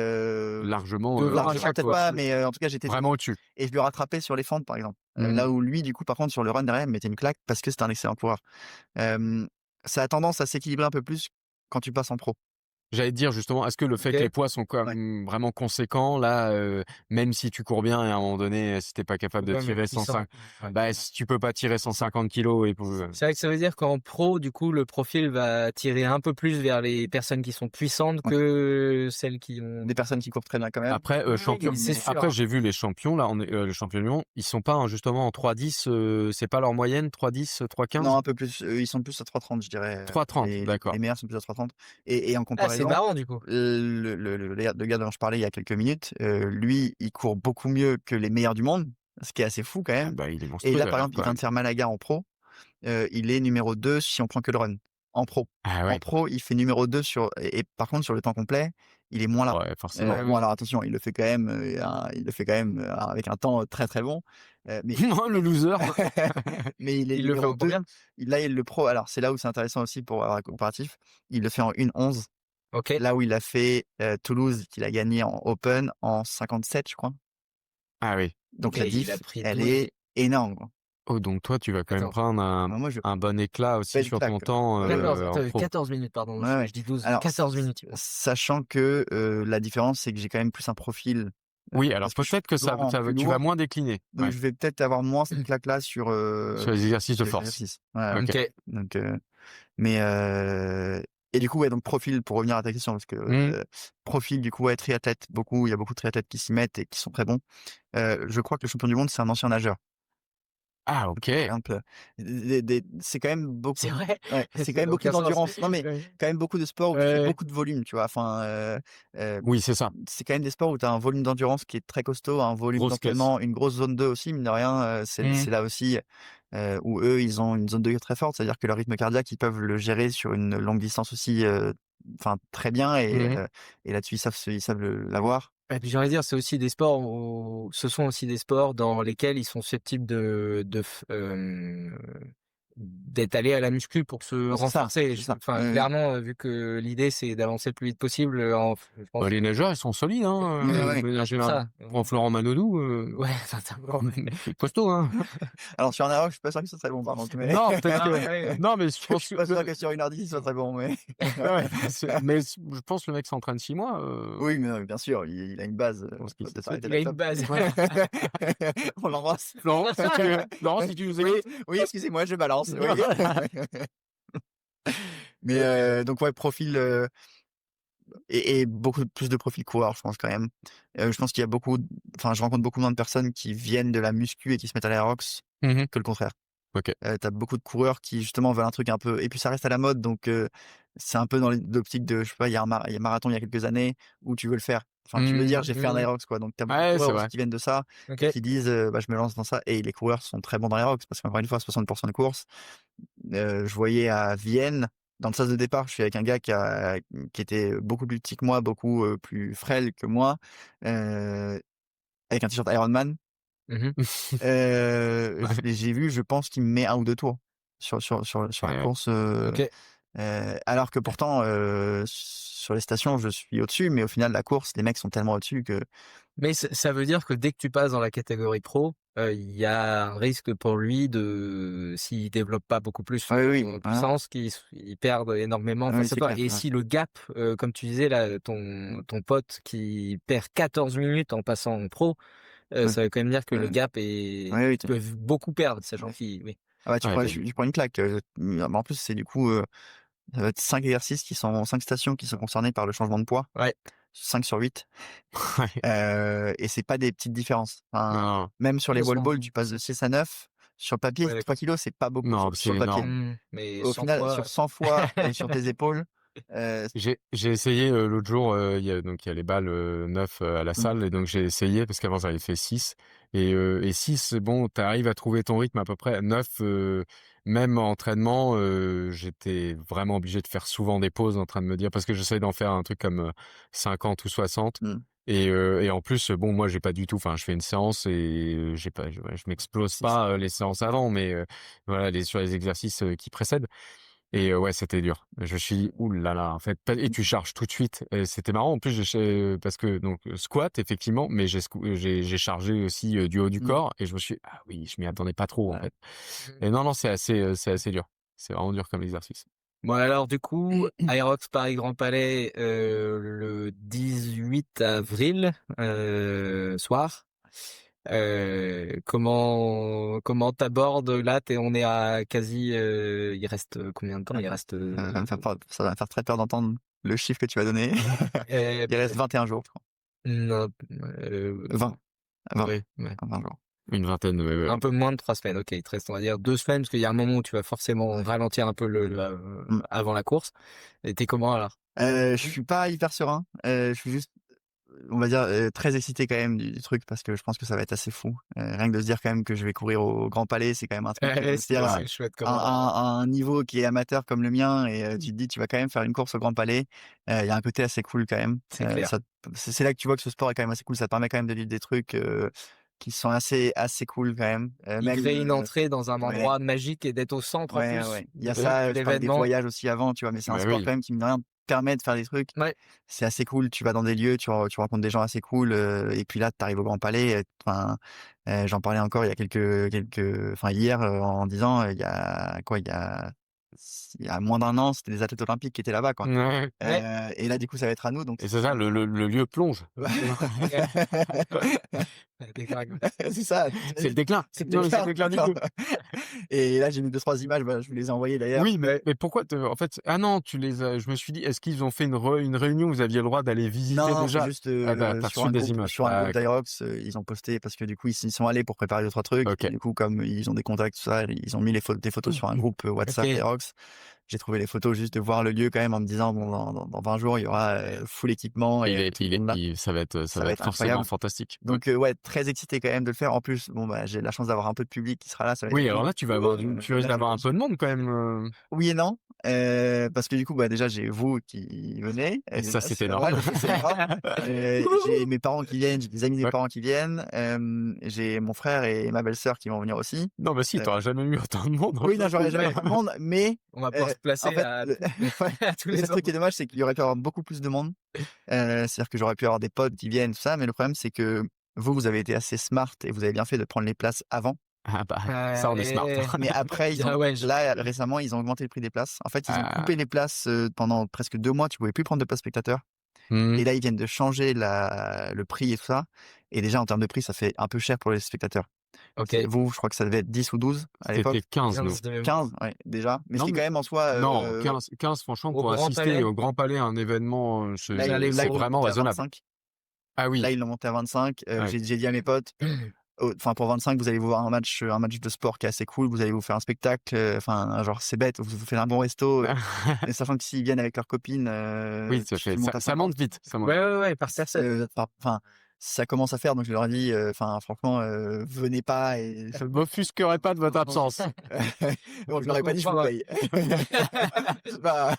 Largement, Devant à largement chaque peut-être fois. pas, mais en tout cas j'étais vraiment au-dessus. et je le rattrapais sur les fentes par exemple. Mmh. Là où lui, du coup, par contre, sur le run derrière, il me mettait une claque parce que c'était un excellent coureur. Ça a tendance à s'équilibrer un peu plus quand tu passes en pro. J'allais te dire justement, est-ce que le fait que OK. les poids sont quand Ouais. même vraiment conséquents là, même si tu cours bien et à un moment donné, si tu pas capable C'est de quand même tirer puissant. 105 bah, si tu peux pas tirer 150 kilos et pour, C'est vrai que ça veut dire qu'en pro, du coup, le profil va tirer un peu plus vers les personnes qui sont puissantes Ouais. que celles qui ont. Des personnes qui courent très bien quand même. après, champion c'est sûr, après hein. j'ai vu les champions là, les champions du monde, ils sont pas justement en 3,10, c'est pas leur moyenne 3,10, Non, 3,15? un peu plus. Ils sont plus à 3,30, je dirais. 3,30, Les d'accord. meilleurs sont plus à 3,30. Et en Ah, c'est comparaison, marrant, du coup. le gars dont je parlais il y a quelques minutes, lui, il court beaucoup mieux que les meilleurs du monde, ce qui est assez fou quand Ah même. bah, il est Et monstrueux là, par alors exemple, il quand vient même. de faire Malaga en pro. Il est numéro 2 si on prend que le run, en pro. Ah En ouais, pro, il fait numéro 2 et par contre, sur le temps complet, il est moins là. ouais, forcément. Ah Bon, oui. alors attention, il le fait quand même, avec un temps très, très bon, mais Non, le loser. mais il est Il le fait numéro en 2. combien? Là, il le pro alors c'est là où c'est intéressant aussi pour avoir un comparatif. Il le fait en 1:11, OK. là où il a fait, Toulouse, qu'il a gagné en open en 57, je crois. Ah oui. Donc la Et il a diff, pris elle 12. est énorme, quoi. Oh donc toi, tu vas quand même Attends. prendre Ah moi, je un bon éclat aussi pète une sur claque, ton temps, ouais, 14, en attends, pro. 14 minutes, pardon, ouais, ouais. je dis 12. Alors 14 minutes, il prend. sachant que, la différence, c'est que j'ai quand même plus un profil, Oui, alors parce que je suis peut-être que plus grand, ça plus tu vas lourd, moins décliner, donc ouais, je vais peut-être avoir moins cette claque-là sur les exercices de sur les force. exercices. Ouais, ouais. OK. OK. Donc mais et du coup, ouais, donc profil, pour revenir à ta question, parce que, Mmh. profil, du coup, ouais, triathlète, beaucoup, il y a beaucoup de triathlètes qui s'y mettent et qui sont très bons. Je crois que le champion du monde, c'est un ancien nageur. Ah Donc par OK! exemple, c'est quand même beaucoup C'est vrai? ouais, c'est quand Ça même n'a beaucoup aucun sens. d'endurance. Non, mais Ouais. quand même beaucoup de sports où tu fais Ouais, beaucoup de volume, tu vois? Enfin, heu, Oui, c'est ça, c'est quand même des sports où tu as un volume d'endurance qui est très costaud, un volume grosse caisse. d'entraînement, une grosse zone 2 aussi, mine de rien, Mmh. c'est là aussi, où eux, ils ont une zone 2 très forte. C'est-à-dire que leur rythme cardiaque, ils peuvent le gérer sur une longue distance aussi, enfin très bien Mmh. et là-dessus, ils savent l'avoir. et puis j'ai envie de dire, c'est aussi des sports où ce sont aussi des sports dans lesquels ils sont susceptibles d'être allés à la muscu pour se Ouais, renforcer. c'est ça. Enfin, clairement, vu que l'idée, c'est d'avancer le plus vite possible, je Bah, pense les nageurs, ils sont solides, hein, Ouais, ouais. de manière c'est générale. ça. Prends Florent Manodou, Ouais, sincèrement, ouais. costaud, hein. Alors sur un aérob, je suis pas sûr que ce serait bon, par contre, mais Non, peut-être Ah que ouais. non, mais je je pense suis que pas sûr que sur 1h10, il soit très bon, mais ouais, mais je pense que le mec s'entraîne 6 mois, oui, mais bien sûr, il a une base, je pense qu'il faut sait peut-être faire. arrêter Il a la une clope. base. Ouais. On l'embrasse. Florent, si tu nous Oui, écoutes. oui, excusez-moi, je balance, oui. Mais donc ouais, profil, et beaucoup plus de profils coureurs, je pense quand même. Je pense qu'il y a je rencontre beaucoup moins de personnes qui viennent de la muscu et qui se mettent à l'aerox Mmh. que le contraire. OK. Tu beaucoup de coureurs qui justement veulent un truc un peu, et puis ça reste à la mode, donc c'est un peu dans l'optique de, je sais pas, il y a un marathon il y a quelques années où tu veux le faire. Enfin, tu veux dire: Mmh. «J'ai fait un Mmh. aerox», quoi, donc tu as beaucoup de Ouais, c'est coureurs aussi vrai. qui viennent de ça et OK. qui disent: «Bah, je me lance dans ça», et les coureurs sont très bons dans l'aerox parce qu'encore une fois, 60 de course. Je voyais à Vienne, dans le sas de départ, je suis avec un gars qui était beaucoup plus petit que moi, beaucoup, plus frêle que moi, heu, avec un t-shirt Ironman. Mmh. Ouais. J'ai vu, je pense qu'il me met un ou 2 tours sur la Ouais, ouais. course, OK. alors que pourtant, sur les stations, je suis au-dessus, mais au final, la course, les mecs sont tellement au-dessus que Mais ça veut dire que dès que tu passes dans la catégorie pro, il y a un risque pour lui s'il développe pas beaucoup plus ah oui, oui, son voilà. puissance, il perde énormément Ah oui, face à c'est toi. clair, Et ouais. si le gap, comme tu disais là, ton pote qui perd 14 minutes en passant en pro, Ouais, ça veut quand même dire que le ouais. gap Ouais, oui, peut beaucoup perdre, sachant ouais. qu'il oui. Ah bah, Ouais, tu prends une claque, en plus, c'est du coup, ça va être 5 exercices 5 stations qui sont concernées par le changement de poids, Ouais. 5 sur 8, ouais. et c'est pas des petites différences. Enfin, Non, même sur les Ouais, wall sans balls, tu passes de 6 à 9. Sur le papier, ouais, 3 d'accord. kilos, c'est pas beaucoup non, sur c'est le papier. énorme. Mais Au 100 final, fois. sur 100 fois, sur tes épaules, heu, J'ai essayé, l'autre jour, il y a les balles, neufs, à la mmh, salle et donc j'ai essayé parce qu'avant j'avais fait 6 et 6 bon, tu arrives à trouver ton rythme à peu près. 9 même en entraînement, j'étais vraiment obligé de faire souvent des pauses en train de me dire parce que j'essaye d'en faire un truc comme, 50 ou 60 mmh, et en plus, bon, moi j'ai pas du tout enfin, je fais une séance et j'ai pas je m'explose 6, pas, les séances avant mais voilà, sur les exercices, qui précèdent Et ouais, c'était dur. Je me suis dit: «Ouh là là», en fait, et tu charges tout de suite et c'était marrant en plus parce que donc squat effectivement, mais j'ai chargé aussi, du haut du Mmh. corps et je me suis «Ah oui», je m'y attendais pas trop en Ouais. fait. Et non, non, c'est assez dur. C'est vraiment dur comme exercice. Bon alors du coup, Aerox Paris Grand Palais, le 18 avril, soir. Comment t'abordes là? On est à quasi, il reste combien de temps? Il reste, Ça va me faire très peur d'entendre le chiffre que tu vas donner. euh, Il reste 21 jours, je crois. non, 20, 20, ouais, ouais. 20 jours. Une vingtaine, ouais, ouais. Un peu moins de 3 semaines. Ok, il te reste, on va dire 2 semaines parce qu'il y a un moment où tu vas forcément ralentir un peu Mmh. avant la course. Et t'es comment alors? Je suis pas hyper serein. Je suis juste, on va dire, très excité quand même du truc parce que je pense que ça va être assez fou. Rien que de se dire quand même que je vais courir au Grand Palais, c'est quand même un truc, c'est-à-dire C'est chouette à comment. un niveau qui est amateur comme le mien et tu te dis: «Tu vas quand même faire une course au Grand Palais». Il y a un côté assez cool quand même. C'est clair. Ça c'est là que tu vois que ce sport est quand même assez cool. Ça te permet quand même de vivre des trucs, qui sont assez cool quand même. Il Même, crée une entrée dans un ouais. endroit magique et d'être au centre en Ouais, plus ouais. Il y a de ça, je parlais des l'événement. voyages aussi avant, tu vois? Mais c'est un Bah sport oui. quand même qui, mine de rien, permet de faire des trucs. Ouais. C'est assez cool, tu vas dans des lieux, tu rencontres des gens assez cool, et puis là, tu arrives au Grand Palais, enfin, j'en parlais encore il y a enfin hier, en disant, il y a quoi? Il y a moins d'1 an, c'était des athlètes olympiques qui étaient là-bas, quoi. Ouais. Ouais. Et là, du coup, ça va être à nous, donc Et c'est ça, le lieu plonge. Des c'est ça. C'est le déclin. C'est Non, le mais c'est le déclin du coup. Et là, j'ai mis 2-3 images, bah, je vous les ai envoyées d'ailleurs. Oui, mais pourquoi en fait, ah non, tu les as, je me suis dit: «Est-ce qu'ils ont fait une réunion où vous aviez le droit d'aller visiter Non, c'est déjà?» juste, Ah, tu reçu des images. sur un groupe D'accord. d'Aerox, ils ont posté parce que du coup, ils s'y sont allés pour préparer 2-3 trucs OK. et du coup, comme ils ont des contacts, tout ça, ils ont mis des photos sur un groupe, WhatsApp OK. d'Aerox. J'ai trouvé les photos juste de voir le lieu quand même en me disant: «Bon, dans 20 jours, il y aura, full équipement et tout le monde là». Ça Ça va va être être forcément incroyable. fantastique. Ouais. Donc ouais, très excité quand même de le faire. En plus, bon, bah, j'ai la chance d'avoir un peu de public qui sera là, ça va être Oui, cool. alors là, tu risques Là, d'avoir un peu de monde quand même, oui et non, parce que du coup, bah, déjà, j'ai vous qui venez et ça, déjà, c'est c'est pas énorme. mal, c'est énorme. J'ai mes parents qui viennent, j'ai des amis de mes Ouais. parents qui viennent, j'ai mon frère et ma belle-sœur qui vont venir aussi. Non, bah si, Heu, tu auras jamais eu autant de monde en oui, non, fait. j'aurais jamais tout le monde, mais On va pouvoir se placer en fait, à ouais, à tous le les seul truc qui est endroits. dommage, c'est qu'il y aurait pu avoir beaucoup plus de monde. C'est-à-dire que j'aurais pu avoir des potes qui viennent, tout ça, mais le problème, c'est que vous avez été assez smart et vous avez bien fait de prendre les places avant. Ah bah, ça, on est smart. Mais après, Ah ouais, je là, récemment, ils ont augmenté le prix des places. En fait, ils ont Ah. coupé les places, pendant presque 2 mois, tu pouvais plus prendre de place spectateur Mmh. et là, ils viennent de changer le prix et tout ça et déjà, en termes de prix, ça fait un peu cher pour les spectateurs. OK. Vous, je crois que ça devait être 10 ou 12 à l'époque? C'était 15 nous. 15 de mémoire. 15, ouais, déjà, mais ce Non, qui est quand mais même en soi, non, 15 franchement Au pour Grand assister Palais, au Grand Palais à un événement, là, ça ils les là, c'est ils l'ont vaut. vraiment monté à raisonnable. 25. Ah Là, oui. ils l'ont monté à 25. Ouais. J'ai dit à mes potes, enfin, pour 25, vous allez vous voir un match de sport qui est assez cool, vous allez vous faire un spectacle, enfin, genre, c'est bête, vous faites un bon resto, et sachant que s'ils viennent avec leurs copines, Oui, tu montes à ça 50. monte vite, ça monte. Ouais, ouais, ouais, par personne. Enfin, ça commence à faire, donc je leur ai dit, enfin, franchement, venez pas et Je m'offusquerai pas de votre absence. bon, je leur ai pas dit: «Je vous paye». C'est pas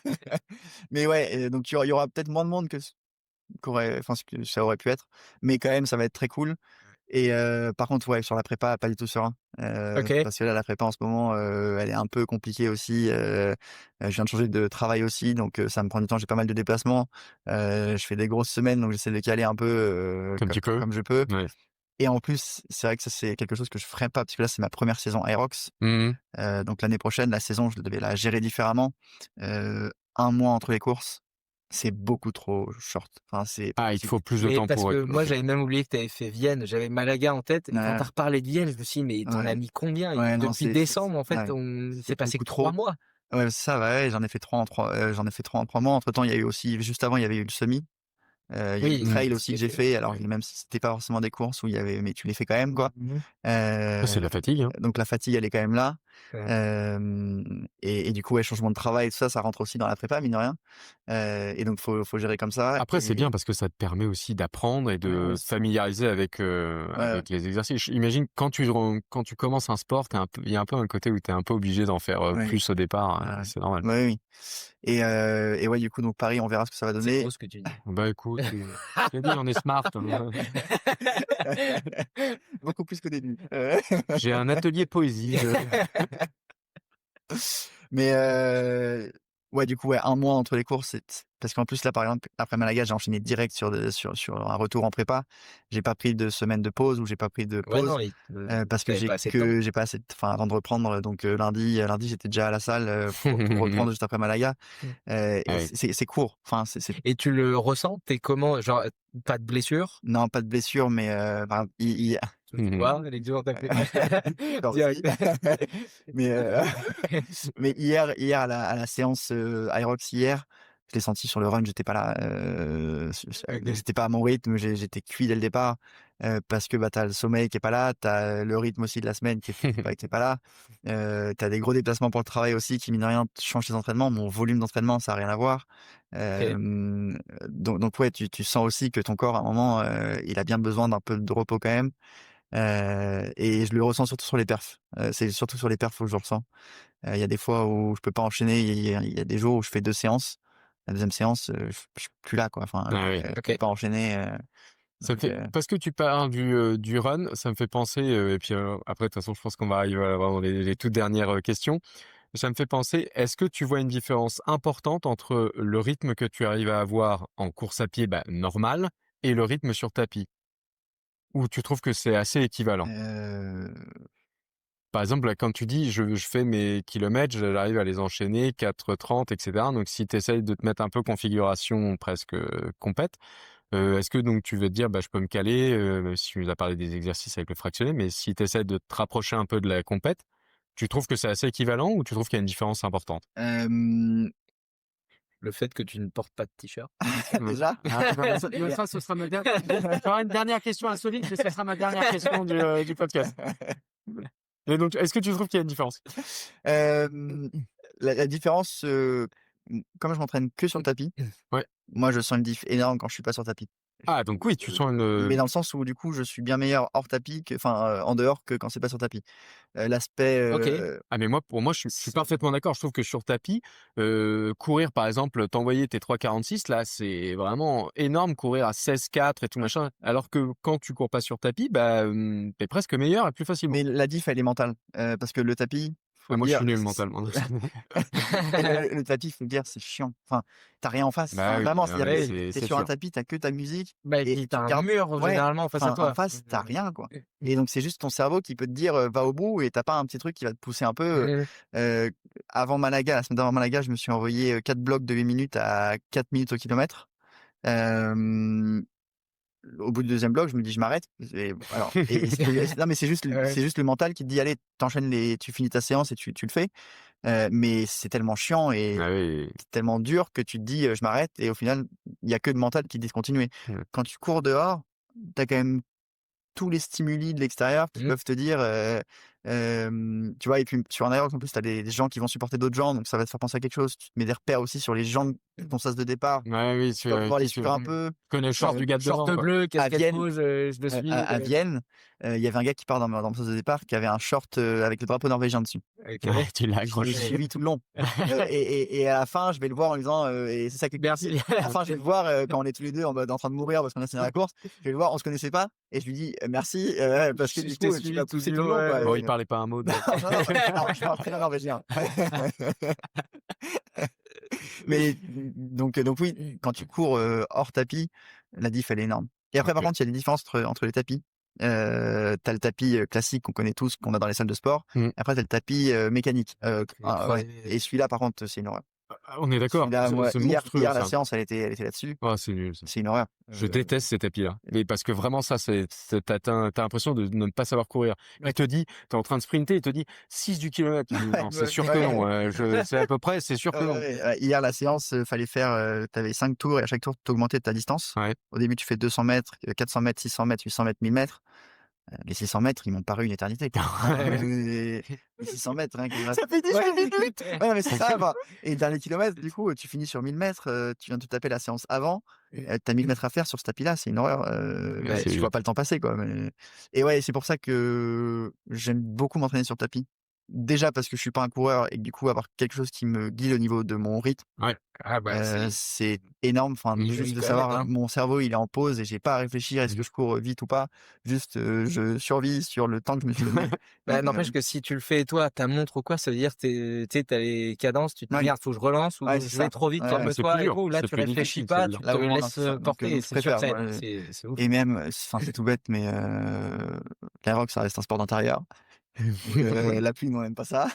mais ouais, donc il y aura peut-être moins de monde ce que ça aurait pu être, mais quand même, ça va être très cool. Et par contre, ouais, sur la prépa, pas du tout serein, OK. parce que là, la prépa en ce moment, elle est un peu compliquée aussi, je viens de changer de travail aussi, donc ça me prend du temps. J'ai pas mal de déplacements, je fais des grosses semaines, donc j'essaie de caler un peu, Comme tu peux. comme je peux. Ouais. Et en plus, c'est vrai que ça, c'est quelque chose que je ferais pas, parce que là, c'est ma première saison Aerox, Mmh. donc l'année prochaine, la saison, je devais la gérer différemment. 1 mois entre les courses, c'est beaucoup trop short. Enfin, c'est pas Ah, il te possible. faut plus de Mais temps parce pour, que moi, OK. j'avais même oublié que tu avais fait Vienne. J'avais Malaga en tête et quand Ouais, tu as reparlé de Vienne, je me suis dit: «Mais tu en as ouais, mis combien?» Et ouais, non, depuis décembre, en fait, ouais, on c'est s'est passé beaucoup que 3 trop. mois. Ouais, c'est ça, ouais, j'en ai fait 3 en 3 mois. Entre temps, il y a eu aussi juste avant, il y avait eu le semi. Il y a eu le Oui, trail ce aussi qui que j'ai était fait, alors ouais. même si c'était pas forcément des courses où il y avait, mais tu les fais quand même, quoi. Mmh mh. Ah, c'est de Heu, la fatigue, hein. donc la fatigue, elle est quand même là. Ouais. Et du coup, ouais, changement de travail et tout ça, ça rentre aussi dans la prépa, mine de rien. Et donc faut gérer comme ça Après, c'est bien parce que ça te permet aussi d'apprendre et ouais, de se familiariser avec, ouais, avec les exercices. J'imagine quand tu commences un sport, il y a un peu un côté où tu es un peu obligé d'en faire, ouais, plus au départ, ouais, c'est normal. ouais, oui. Et ouais, du coup, donc Paris, on verra ce que ça va C'est donner. beau ce que tu dis. Bah, écoute, je t'ai dit, on est smart, hein. Beaucoup plus qu'au début. J'ai un atelier poésie, Mais ouais, du coup, ouais, 1 mois entre les courses, parce qu'en plus là, par exemple, après Malaga, j'ai enchaîné direct sur un retour en prépa. J'ai pas pris de semaine de pause ou j'ai pas pris de Ouais, non, pause, parce que tu pas assez de temps. j'ai pas assez enfin, avant de reprendre, donc lundi, j'étais déjà à la salle, pour reprendre juste après Malaga, Mmh. et Ah oui. c'est court. Enfin, c'est Et tu le ressens? Tu comment? Genre, pas de blessure? non, pas de blessure, mais par exemple, hi Tu vois? L'exemple tu fait Toi aussi. direct. Mais mais hier à la séance, Aerox hier, je l'ai senti sur le run, j'étais pas là, OK. j'étais pas à mon rythme, j'étais cuit dès le départ, parce que, bah, tu as le sommeil qui est pas là, tu as le rythme aussi de la semaine qui est pas là, tu as des gros déplacements pour le travail aussi qui, mine de rien, changent tes entraînements. Mon volume d'entraînement, ça a rien à voir, OK. donc ouais, tu sens aussi que ton corps, à un moment, il a bien besoin d'un peu de repos quand même. Et je le ressens surtout sur les perfs. C'est surtout sur les perfs où je le ressens. Il y a des fois où je peux pas enchaîner, il y a des jours où je fais 2 séances. La deuxième séance, je suis plus là, quoi. Enfin, Ah oui. je peux OK. pas enchaîner, Ça me donc fait parce que tu parles du run, ça me fait penser, et puis, après de toute façon je pense qu'on va arriver à vraiment les toutes dernières, questions. Ça me fait penser, est-ce que tu vois une différence importante entre le rythme que tu arrives à avoir en course à pied, bah, normal et le rythme sur tapis? Ou tu trouves que c'est assez équivalent? heu, Par exemple, là, quand tu dis: «Je fais mes kilomètres, j'arrive à les enchaîner 4:30 et cetera», donc si tu essayes de te mettre un peu configuration presque, compète, est-ce que donc tu veux te dire: «Bah, je peux me caler», même si tu nous as parlé des exercices avec le fractionné, mais si tu essaies de te rapprocher un peu de la compète, tu trouves que c'est assez équivalent ou tu trouves qu'il y a une différence importante? hem, Le fait que tu ne portes pas de t-shirt. Mmh. déjà? Ah, bah, ça, ce sera ma dernière j'aurai une dernière question insolite, mais ce sera ma dernière question du podcast. Et donc, est-ce que tu trouves qu'il y a une différence? Hem, la différence, comme je m'entraîne que sur le tapis, Ouais. moi, je sens une diff énorme quand je suis pas sur tapis. Ah donc oui, tu sens Mais une, dans le sens où, du coup, je suis bien meilleur hors tapis en dehors que quand c'est pas sur tapis. L'aspect, OK. ah mais moi, pour moi, je suis parfaitement d'accord. Je trouve que sur tapis, courir par exemple, t'envoyer tes 3:46 là, c'est vraiment énorme, courir à 16:04 et tout machin. Alors que quand tu cours pas sur tapis, bah, tu presque meilleur et plus facilement. mais la diff, elle est mentale, parce que le tapis, faut Ah le moi, je dire, suis nul mentalement. le tapis, faut le dire, c'est chiant. Enfin, tu as rien en face. Bah Enfin, oui, vraiment, non c'est-à-dire mais Ouais. que c'est tu es c'est sur un sûr. tapis, tu as que ta musique Bah, et et puis tu tu as un regardes, mur ouais, généralement face à enfin, en toi. face, tu as rien, quoi, et donc c'est juste ton cerveau qui peut te dire, «Va au bout», et tu as pas un petit truc qui va te pousser un peu, Mmh. avant Malaga, la semaine d'avant Malaga, je me suis envoyé, 4 blocs de 8 minutes à 4 minutes au kilomètre. Hem Au bout du deuxième bloc, je me dis: «Je m'arrête», et non, mais Ouais. c'est juste le mental qui te dit: «Allez, tu finis ta séance et tu le fais». Mais c'est tellement chiant et Ah oui. c'est tellement dur que tu te dis: «Je m'arrête», et au final, il y a que le mental qui te dit de continuer. Mmh. Quand tu cours dehors, tu as quand même tous les stimuli de l'extérieur qui Mmh. peuvent te dire, tu vois? Et puis sur un aérobic, en plus, tu as des gens qui vont supporter d'autres gens, donc ça va te faire penser à quelque chose. Tu te mets des repères aussi sur les gens de ton sas de départ. Ouais, oui, Tu vas pouvoir les qui suivre un Mmh. peu. connais le short du gars de Short devant, quoi. bleu, À casquette Vienne rouge, je te suis. à Vienne, il y avait un gars qui part dans mon sas de départ qui avait un short, avec le drapeau norvégien dessus. Ouais, OK. tu l'as Je l'ai accroché. suivi tout le long, et à la fin, je vais le voir en lui disant, et c'est ça qui est Merci. compliqué. À la fin, je vais le voir, quand on est tous les 2 en mode en train de mourir parce qu'on a fini la course. Je vais le voir, on se connaissait pas, et je lui dis: «Merci, parce que Je du t'ai coup, tu suivi m'as tout poussé du tout le long, long, quoi». Bon, il parlait pas un mot de Non, non, non, je parle très bien norvégien. Mais donc oui, quand tu cours, hors tapis, la diff, elle est énorme. Et après, par OK. contre, il y a des différences entre les tapis. Tu as le tapis, classique qu'on connaît tous, qu'on a dans les salles de sport. Mmh. Après, tu as le tapis, mécanique, Les ouais, croisés. et celui-là, par contre, c'est une horreur. On est d'accord, Celui-là, moi, c'est monstrueux hier, la ça. séance, elle était là-dessus. Oh, c'est nul ça. C'est une horreur. Je déteste ces tapis-là. Mais parce que vraiment ça, t'as l'impression de ne pas savoir courir. Il te dit, t'es en train de sprinter, il te dit 6 du kilomètre. Tu dis: Ouais, «Non, c'est sûr que non, ouais, c'est à peu près, c'est sûr que non». hier, la séance, fallait faire, tu avais 5 tours, et à chaque tour, tu augmentais ta distance. Ouais. Au début, tu fais 200 mètres, 400 mètres, 600 mètres, 800 mètres, 1000 mètres. Les 600 mètres, ils m'ont paru une éternité, quoi. Les 600 mètres, rien que Ça fait 18 minutes! ouais, non, mais c'est ça, enfin, et le dernier kilomètre, du coup, tu finis sur 1000 mètres, tu viens de te taper la séance avant, tu as 1000 mètres à faire sur ce tapis-là, c'est une horreur, Ouais, bah, je c'est vois pas le temps passer, quoi, et ouais, c'est pour ça que j'aime beaucoup m'entraîner sur tapis. déjà parce que je suis pas un coureur et que du coup avoir quelque chose qui me guide au niveau de mon rythme, Ouais. Ah bah, c'est énorme. Enfin, juste de quand savoir, même, hein. mon cerveau il est en pause et j'ai pas à réfléchir est-ce que je cours vite ou pas. Juste, je survis sur le temps que je me suis donné. Bah, Donc, n'empêche que si tu le fais toi, ta montre ou quoi, ça veut dire tu sais, t'as les cadences, tu te dis: ouais, «Merde, faut que je relance» ou ouais, c'est «Je vais ça. trop vite, Ouais, ouais. C'est plus calme-toi» et dur, tout. Là, c'est tu plus réfléchis difficile, pas, celle-là. tu Là te vraiment, non, laisses, c'est ça. Donc, porter et je c'est sûr que préfère, ça moi, aide. C'est ouf. et même, enfin, c'est tout bête, mais l'Aerox, ça reste un sport d'intérieur. Donc, la pluie, moi, j'aime pas ça.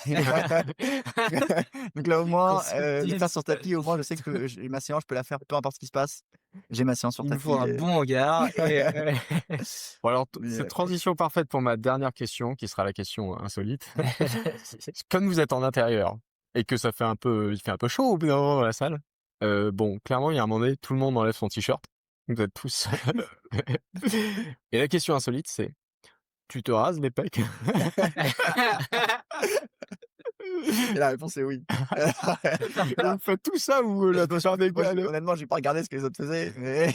Donc là, au Qu'on moins, se le dise, faire sur tapis, au moins, je sais que ma séance, je peux la faire peu importe ce qui se passe. J'ai ma séance sur il nous faut tapis. un bon hangar et Bon alors, Mais, cette transition parfaite pour ma dernière question, qui sera la question insolite. Comme vous et intérieur et que il fait un peu chaud au bout d'un moment dans la salle, bon, clairement, il y a un moment donné, tout le monde enlève son t-shirt. Vous êtes tous et la question insolite, c'est: tu te rases les pecs? et la réponse est oui. Vous faites tout ça ou la plupart des Moi, gars, là? honnêtement, j'ai pas regardé ce que les autres faisaient, mais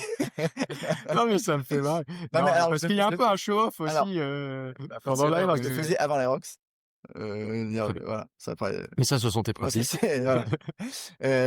Non, mais ça me fait marrer. non, Non, mais alors, parce qu'il y a un peu un show-off alors, aussi, Bah, pendant forcément, l'Aerox. je le faisais avant l'Aerox. Dire, Très bien. voilà, ça après, Mais ça, ce sont tes ouais, ça principes. c'est voilà.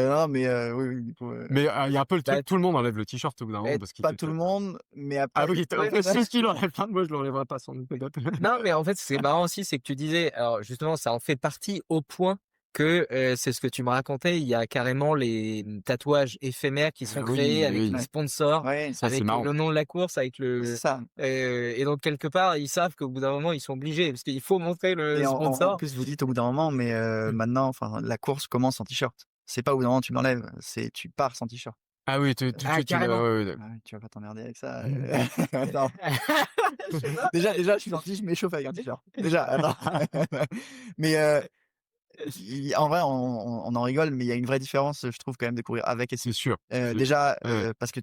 Non, mais oui, oui, du coup, Mais il y a un peu le bah, truc, tout le monde enlève le t-shirt au bout d'un moment parce qu'il pas fait tout le très monde, mais ah après oui, en ouais, fait, bah ceux qui l'enlèvent pas, moi je l'enlèverai pas sans doute peut-être. non, mais en fait, ce qui est marrant aussi, c'est que tu disais alors justement, ça en fait partie au point que, c'est ce que tu me racontais, il y a carrément les, tatouages éphémères qui sont créés Oui, avec les oui, ouais, sponsors, ouais, ça c'est avec, marrant. le nom de la course, avec c'est le ça. et donc quelque part, ils savent qu'au bout d'un moment, ils sont obligés parce qu'il faut montrer le Et en sponsor. plus, vous dites au bout d'un moment, mais maintenant, enfin, la course commence en t-shirt. C'est pas au bout d'un moment tu l'enlèves, c'est tu pars sans t-shirt. Ah oui, tout de Ah suite tu l'as carrément? ouais, ouais, Ah oui, tu vas pas t'emmerder avec ça. ouais. Attends, Je sais pas. déjà, je suis gentil, je m'échauffe avec un t-shirt. Déjà, attends. Mais en vrai, on en rigole, mais il y a une vraie différence, je trouve, quand même, de courir avec et sans. C'est sûr. Déjà, Ouais. parce que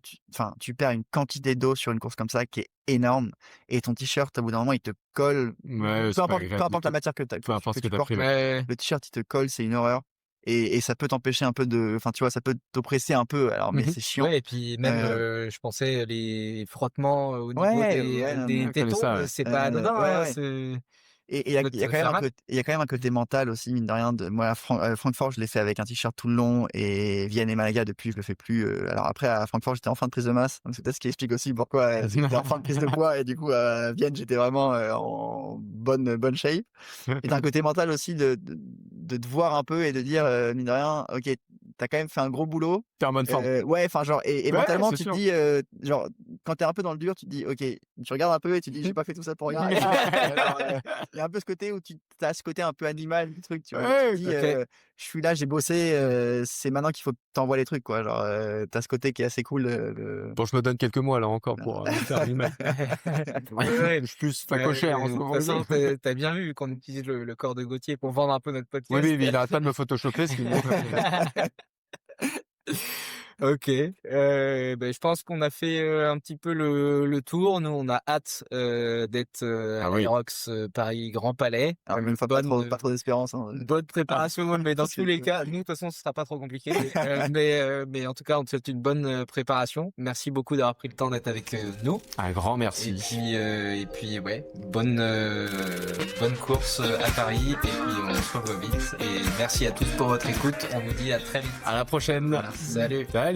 tu perds une quantité d'eau sur une course comme ça qui est énorme et ton t-shirt, au bout d'un moment, il te colle. Ouais, Peu c'est pas importe, agréable peu du importe la tout. matière Peu importe ce que tu tu as pris, portes, ouais. Ouais, le t-shirt, il te colle, c'est une horreur et ça peut t'empêcher un peu de enfin, tu vois, ça peut t'oppresser un peu, alors mais Mmh. c'est chiant. ouais et puis même, Heu, je pensais les frottements, au niveau ouais, non, des mais Je connais tétons, ça, ouais. c'est pas anodin, ouais, hein, ouais. c'est Et ça peut il y a te quand même faire un mal. côté il y a quand même un côté mental aussi, mine de rien, de moi, à Francfort, je l'ai fait avec un t-shirt tout le long et Vienne et Malaga, depuis, je le fais plus, alors après, à Francfort, j'étais en fin de prise de masse, donc c'est peut-être ce qui explique aussi pourquoi, j'étais en fin de prise de poids et du coup, à Vienne, j'étais vraiment, en bonne shape. Et tu un côté mental aussi de te voir un peu et de dire, mine de rien: «OK, t'as quand même fait un gros boulot». Tu en bonne forme. Ouais, enfin, genre et Ouais, mentalement, c'est tu te sûr. dis, genre, quand t'es un peu dans le dur, tu te dis: «OK», tu regardes un peu et tu te dis: «J'ai pas fait tout ça pour rien». Genre, il y a un peu ce côté où tu as ce côté un peu animal du truc, tu vois? Tu te Ouais, dis, OK. «Je suis là, j'ai bossé, c'est maintenant qu'il faut que tu envoies les trucs», quoi. Genre, tu as ce côté qui est assez cool, de bon, je me donne quelques mois là encore pour, me faire animal. Ouais, ouais, Je suis plus facochère en de ce toute moment. façon, tu bien vu qu'on utilise le corps de Gauthier pour vendre un peu notre Oui, podcast. oui, mais il arrête pas de me photoshopper, ce qui me montre OK, je pense qu'on a fait, un petit peu le tour. Nous, on a hâte, d'être, à ah oui. l'Aerox, Paris Grand Palais. alors une fois, pas trop d'espérance, hein, Bonne préparation, mais dans tous c'est les cas, nous, de toute façon, ce sera pas trop compliqué. Mais en tout cas, on te souhaite une bonne, préparation. Merci beaucoup d'avoir pris le temps d'être avec, nous. Un grand merci. Et puis ouais, bonne course à Paris. Et puis on se revoit vite. Et merci à tous pour votre écoute. On vous dit à très vite. À la prochaine. Salut. Salut.